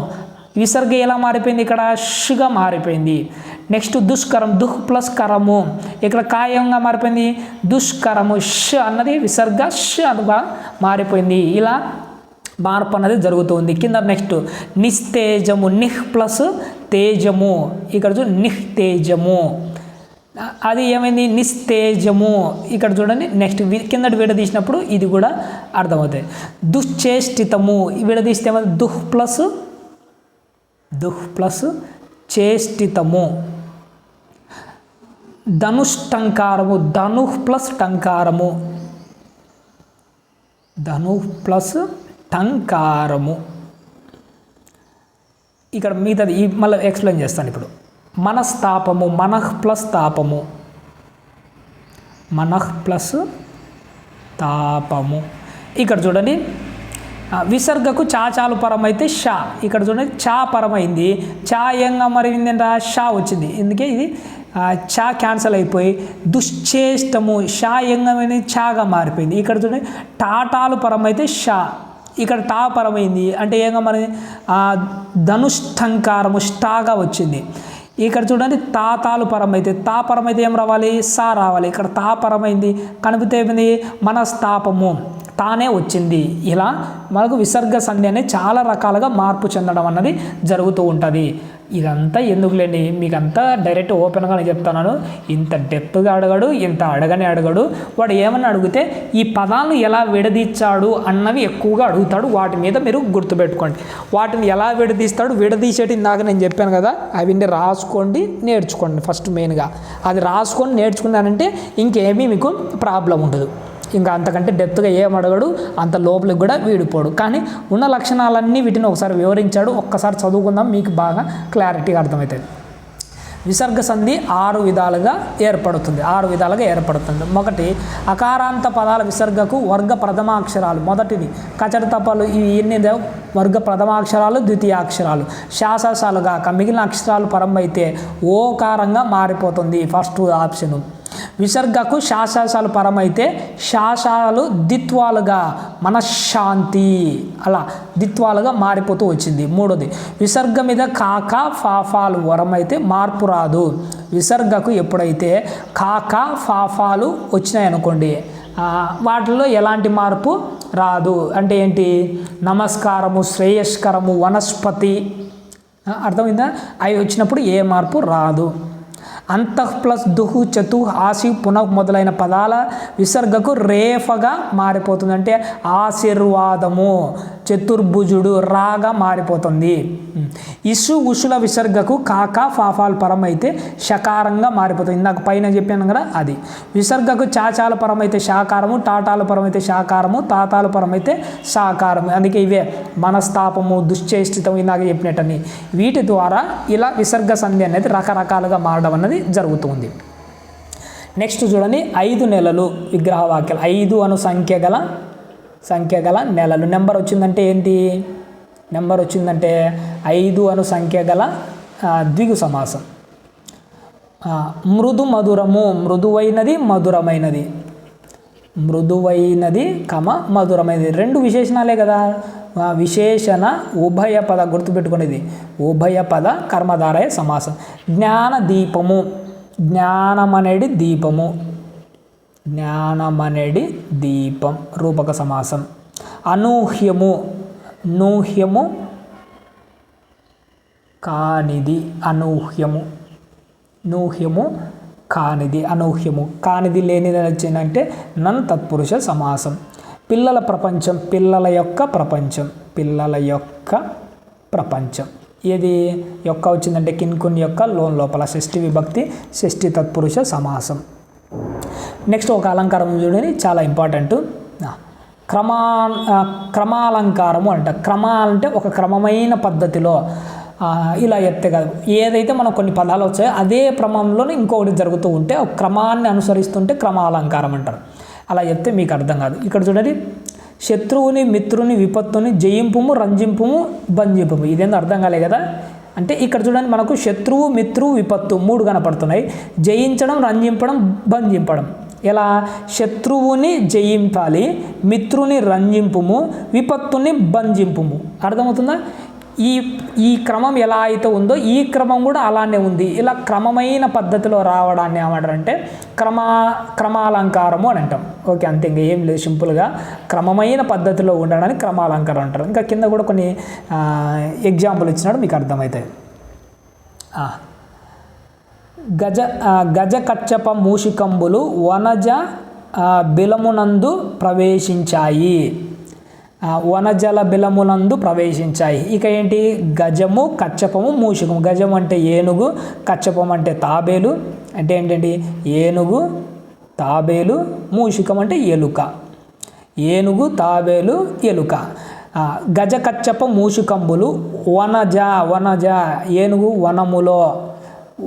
విసర్గ ఎలా మారిపోయింది? ఇక్కడ షగా మారిపోయింది. నెక్స్ట్ దుష్కరం, దుహ్ ప్లస్ కరము. ఇక్కడ కాయంగా మారిపోయింది దుష్కరము. ష్ అన్నది విసర్గ షగా మారిపోయింది. ఇలా మార్పు అన్నది జరుగుతుంది. కింద నెక్స్ట్ నిస్తేజము, నిహ్ ప్లస్ తేజము. ఇక్కడ చూ నిస్తేజము, అది ఏమైంది? నిస్తేజము. ఇక్కడ చూడండి, నెక్స్ట్ కిందటి విడదీసినప్పుడు ఇది కూడా అర్థమవుతుంది. దుశ్చేష్టితము విడదీస్తే ఏమైంది? దుహ్ ప్లస్ చేష్టితము. ధనుష్టంకారము, ధనుః ప్లస్ టంకారము, ధనుః ప్లస్ టంకారము. ఇక్కడ మిగతాది మళ్ళీ ఎక్స్ప్లెయిన్ చేస్తాను ఇప్పుడు. మనస్తాపము, మనః ప్లస్ తాపము, మనః ప్లస్ తాపము. ఇక్కడ చూడండి, విసర్గకు చాచాలు పరమైతే షా. ఇక్కడ చూడండి, చా పరమైంది, చా ఏంగా మరిందంట? షా వచ్చింది. ఎందుకే ఇది చా క్యాన్సల్ అయిపోయి దుశ్చేష్టము, షా ఏంగమైంది? చాగా మారిపోయింది. ఇక్కడ చూడండి, టాటాలు పరమైతే షా, ఇక్కడ టా పరమైంది. అంటే ఏంగా మరి ధనుష్టంకారము స్టాగా వచ్చింది. ఇక్కడ చూడండి, తాతాలు పరమైతే తా పరమైతే ఏం రావాలి? సా రావాలి. ఇక్కడ తా పరమైంది కనిపితే ఏమైంది? మనస్తాపము, తానే వచ్చింది. ఇలా మనకు విసర్గ సంధి అనేది చాలా రకాలుగా మార్పు చెందడం అన్నది జరుగుతూ ఉంటుంది. ఇదంతా ఎందుకులేండి, మీకు అంతా డైరెక్ట్ ఓపెన్గా నేను చెప్తున్నాను. ఇంత డెప్త్గా అడగడు, ఇంత అడగడు. వాడు ఏమన్నా అడిగితే ఈ పదాలను ఎలా విడదీచ్చాడు అన్నవి ఎక్కువగా అడుగుతాడు. వాటి మీద మీరు గుర్తుపెట్టుకోండి. వాటిని ఎలా విడదీసేటి ఇందాక నేను చెప్పాను కదా, అవన్నీ రాసుకోండి, నేర్చుకోండి. ఫస్ట్ మెయిన్గా అది రాసుకొని నేర్చుకున్నానంటే ఇంకేమీ మీకు ప్రాబ్లం ఉండదు. ఇంకా అంతకంటే డెప్త్గా ఏం అడగడు, అంత లోపలికి కూడా వీడిపోడు. కానీ ఉన్న లక్షణాలన్నీ వీటిని ఒకసారి వివరించాడు. ఒక్కసారి చదువుకుందాం, మీకు బాగా క్లారిటీగా అర్థమవుతుంది. విసర్గ సంధి 6 విధాలుగా ఏర్పడుతుంది. ఒకటి, అకారాంత పదాల విసర్గకు వర్గ ప్రథమాక్షరాలు. మొదటిది కచట తపలు, ఇవి ఎన్ని వర్గ ప్రథమాక్షరాలు, ద్వితీయాక్షరాలు. శాసాలుగా మిగిలిన అక్షరాలు పరం అయితే ఓకారంగా మారిపోతుంది. First option. విసర్గకు శాసాలు పరమైతే శాసాలు దిత్వాలుగా మనశ్శాంతి అలా దిత్వాలుగా మారిపోతూ వచ్చింది. మూడోది, విసర్గ మీద కాక ఫాఫాలు వరమైతే మార్పు రాదు. విసర్గకు ఎప్పుడైతే కాక ఫాఫాలు వచ్చినాయనుకోండి, వాటిల్లో ఎలాంటి మార్పు రాదు. అంటే ఏంటి? నమస్కారము, శ్రేయస్కరము, వనస్పతి, అర్థమైందా? అవి వచ్చినప్పుడు ఏ మార్పు రాదు. అంతః ప్లస్ దుహు, చతు, ఆసి, పునః మొదలైన పదాల విసర్గకు రేఫగా మారిపోతుంది. అంటే ఆశీర్వాదము, చతుర్భుజుడు, రాగా మారిపోతుంది. ఇసు, ఉషుల విసర్గకు కాక ఫాఫాలు పరమైతే షకారంగా మారిపోతుంది. ఇందాక పైన చెప్పాను కదా అది. విసర్గకు చాచాల పరమైతే శాకారము, టాటాల పరమైతే శాకారము, తాతాల పరమైతే సాకారము. అందుకే ఇవే మనస్తాపము, దుశ్చేష్టితం, ఇందాక చెప్పినట్టని. వీటి ద్వారా ఇలా విసర్గ సంధి అనేది రకరకాలుగా మారడం అన్నది జరుగుతుంది. నెక్స్ట్ చూడండి, 5 నెలలు విగ్రహవాక్యాలు. 5 అను సంఖ్య గల నెలలు. నెంబర్ వచ్చిందంటే ఏంటి? నెంబర్ వచ్చిందంటే 5 అను సంఖ్య గల ద్విగు సమాసం. మృదు మధురము, మృదువైనది మధురమైనది. మృదువైనది మధురమైనది 2 విశేషణాలే కదా. విశేషణ ఉభయ పద, గుర్తుపెట్టుకునేది ఉభయ పద కర్మధారయ సమాసం. జ్ఞాన దీపము, జ్ఞానమనేది దీపము, జ్ఞానమనేది దీపం రూపక సమాసం. అనూహ్యము, నూహ్యము కానిది, అనూహ్యము, నూహ్యము కానిది, అనూహ్యము కానిది లేనిది వచ్చిందంటే నన్ తత్పురుష సమాసం. పిల్లల ప్రపంచం, పిల్లల యొక్క ప్రపంచం, పిల్లల యొక్క ప్రపంచం. ఏది యొక్క వచ్చిందంటే కిన్కున్ యొక్క లోన్ లోపల షష్ఠి విభక్తి, షష్ఠి తత్పురుష సమాసం. నెక్స్ట్ ఒక అలంకారం చూడండి, చాలా ఇంపార్టెంట్. క్రమాలంకారము అంట. క్రమాలంటే ఒక క్రమమైన పద్ధతిలో ఇలా ఎత్తే కాదు. ఏదైతే మనం కొన్ని పదాలు వచ్చాయో అదే క్రమంలోనే ఇంకొకటి జరుగుతూ ఉంటే ఒక క్రమాన్ని అనుసరిస్తుంటే క్రమాలంకారం అంటారు. అలా చెప్తే మీకు అర్థం కాదు. ఇక్కడ చూడండి, శత్రువుని, మిత్రుని, విపత్తుని జయింపుము, రంజింపుము, బంజింపుము. ఇదేందో అర్థం కాలే కదా. అంటే ఇక్కడ చూడండి, మనకు శత్రువు, మిత్రువు, విపత్తు 3 కనపడుతున్నాయి. జయించడం, రంజింపడం, బంజింపడం. ఎలా? శత్రువుని జయింపాలి, మిత్రుని రంజింపుము, విపత్తుని బంజింపుము. అర్థమవుతుందా? ఈ క్రమం ఎలా అయితే ఉందో ఈ క్రమం కూడా అలానే ఉంది. ఇలా క్రమమైన పద్ధతిలో రావడాన్ని ఏమంటారంటే క్రమాలంకారము అని అంటాం. ఓకే, అంతే, ఇంకా ఏం లేదు. సింపుల్గా క్రమమైన పద్ధతిలో ఉండడానికి క్రమాలంకారం అంటారు. ఇంకా కింద కూడా కొన్ని ఎగ్జాంపుల్ ఇచ్చినాడు, మీకు అర్థమవుతాయి. గజ కచ్చప మూషికంబులు వనజ బిలమునందు ప్రవేశించాయి. వనజల బిలమునందు ప్రవేశించాయి. ఇక ఏంటి? గజము, కచ్చపము, మూషికము. గజం అంటే ఏనుగు, కచ్చపం అంటే తాబేలు. అంటే ఏంటండి? ఏనుగు, తాబేలు. మూషికం అంటే ఎలుక. ఏనుగు, తాబేలు, ఎలుక. గజ కచ్చప మూషికంబులు వనజ ఏనుగు వనములో,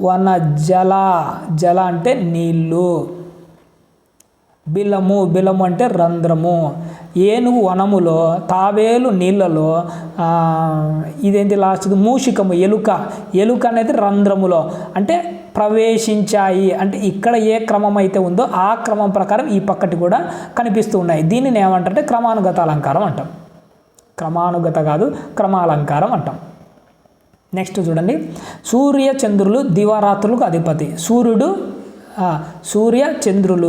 వనజల జల అంటే నీళ్ళు, బిలము అంటే రంధ్రము, ఏనుగు వనములో, తాబేలు నీళ్ళలో, ఇదేంటి లాస్ట్? మూషికము ఎలుక అనేది రంధ్రములో. అంటే ప్రవేశించాయి అంటే ఇక్కడ ఏ క్రమం అయితే ఉందో ఆ క్రమం ప్రకారం ఈ పక్కటి కూడా కనిపిస్తూ ఉన్నాయి. దీనిని ఏమంటారంటే క్రమానుగత అలంకారం అంటాం. క్రమానుగత కాదు, క్రమాలంకారం అంటాం. నెక్స్ట్ చూడండి, సూర్య చంద్రులు దివారాత్రులకు అధిపతి. సూర్య చంద్రులు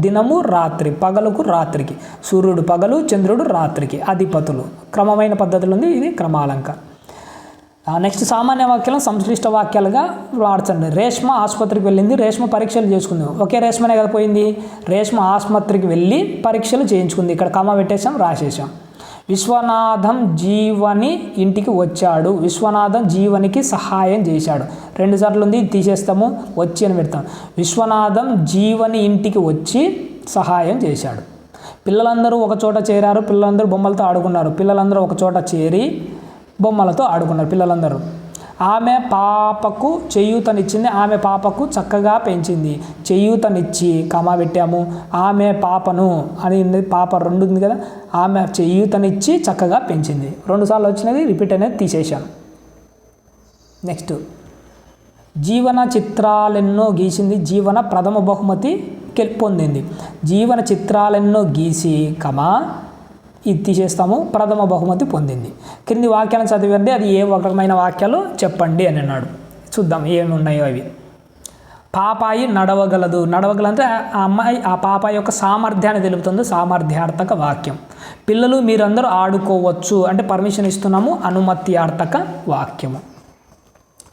దినము రాత్రి, పగలుకు రాత్రికి. సూర్యుడు పగలు, చంద్రుడు రాత్రికి అధిపతులు. క్రమమైన పద్ధతులు ఉంది. ఇది క్రమాలంకారం. నెక్స్ట్ సామాన్య వాక్యాలను సంశ్లిష్ట వాక్యాలుగా వాడచండి. రేష్మ ఆసుపత్రికి వెళ్ళింది, రేష్మ పరీక్షలు చేసుకుంది. ఒకే రేష్మనే కదా పోయింది. రేష్మ ఆసుపత్రికి వెళ్ళి పరీక్షలు చేయించుకుంది. ఇక్కడ కామా పెట్టేసాం, రాసేసాం. విశ్వనాథం జీవని ఇంటికి వచ్చాడు. విశ్వనాథం జీవనికి సహాయం చేశాడు. 2 సార్లు ఉంది, తీసేస్తాము, వచ్చి అని పెడతాం. విశ్వనాథం జీవని ఇంటికి వచ్చి సహాయం చేశాడు. పిల్లలందరూ ఒక చోట చేరారు. పిల్లలందరూ బొమ్మలతో ఆడుకున్నారు. పిల్లలందరూ ఒక చోట చేరి బొమ్మలతో ఆడుకున్నారు పిల్లలందరూ. ఆమె పాపకు చేయూతనిచ్చింది, ఆమె పాపకు చక్కగా పెంచింది. చేయూతనిచ్చి కమా పెట్టాము, ఆమె పాపను అని పాప 2 ఉంది కదా, ఆమె చేయూతనిచ్చి చక్కగా పెంచింది. 2 సార్లు వచ్చినది, రిపీట్ అనేది తీసేశాను. నెక్స్ట్ జీవన చిత్రాలెన్నో గీసింది, జీవన ప్రథమ బహుమతి పొందింది. జీవన చిత్రాలెన్నో గీసి కమా ఇది తీసేస్తాము, ప్రథమ బహుమతి పొందింది. క్రింది వాక్యాలను చదివండి, అది ఏ రకమైన వాక్యాలు చెప్పండి అని అన్నాడు. చూద్దాం ఏమి ఉన్నాయో అవి. పాపాయి నడవగలదు. నడవగలంటే ఆ అమ్మాయి ఆ పాపాయి యొక్క సామర్థ్యాన్ని తెలుపుతుంది, సామర్థ్యార్థక వాక్యం. పిల్లలు మీరందరూ ఆడుకోవచ్చు అంటే పర్మిషన్ ఇస్తున్నాము, అనుమత్యార్థక వాక్యము.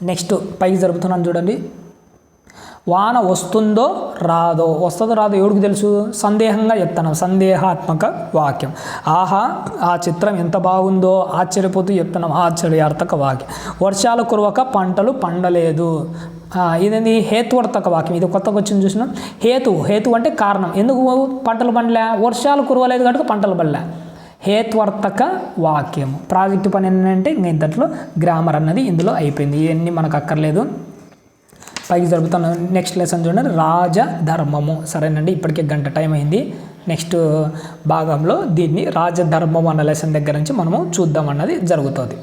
నెక్స్ట్ పైకి జరుపుతున్నాను చూడండి. వాన వస్తుందో రాదో, వస్తుందో రాదో ఎవరికి తెలుసు, సందేహంగా చెప్తాను, సందేహాత్మక వాక్యం. ఆహా ఆ చిత్రం ఎంత బాగుందో ఆశ్చర్యపోతూ చెప్తున్నాం, ఆశ్చర్యార్థక వాక్యం. వర్షాలు కురవక పంటలు పండలేదు, ఇదేంటి హేతువర్తక వాక్యం. ఇది కొత్తగా వచ్చింది చూసినాం. హేతు అంటే కారణం, ఎందుకు పంటలు పండలే, వర్షాలు కురవలేదు కనుక పంటలు పండలే. హేత్వర్తక వాక్యము. ప్రాజెక్టు పని ఏంటంటే ఇంతట్లో గ్రామర్ అన్నది ఇందులో అయిపోయింది. ఇవన్నీ మనకు అక్కర్లేదు. పైకి జరుపుతాను. నెక్స్ట్ లెసన్ చూడండి, రాజధర్మము. సరేనండి, ఇప్పటికే గంట టైం అయింది. నెక్స్ట్ భాగంలో దీన్ని రాజధర్మం అన్న లెసన్ దగ్గర నుంచి మనము చూద్దాం అన్నది జరుగుతుంది.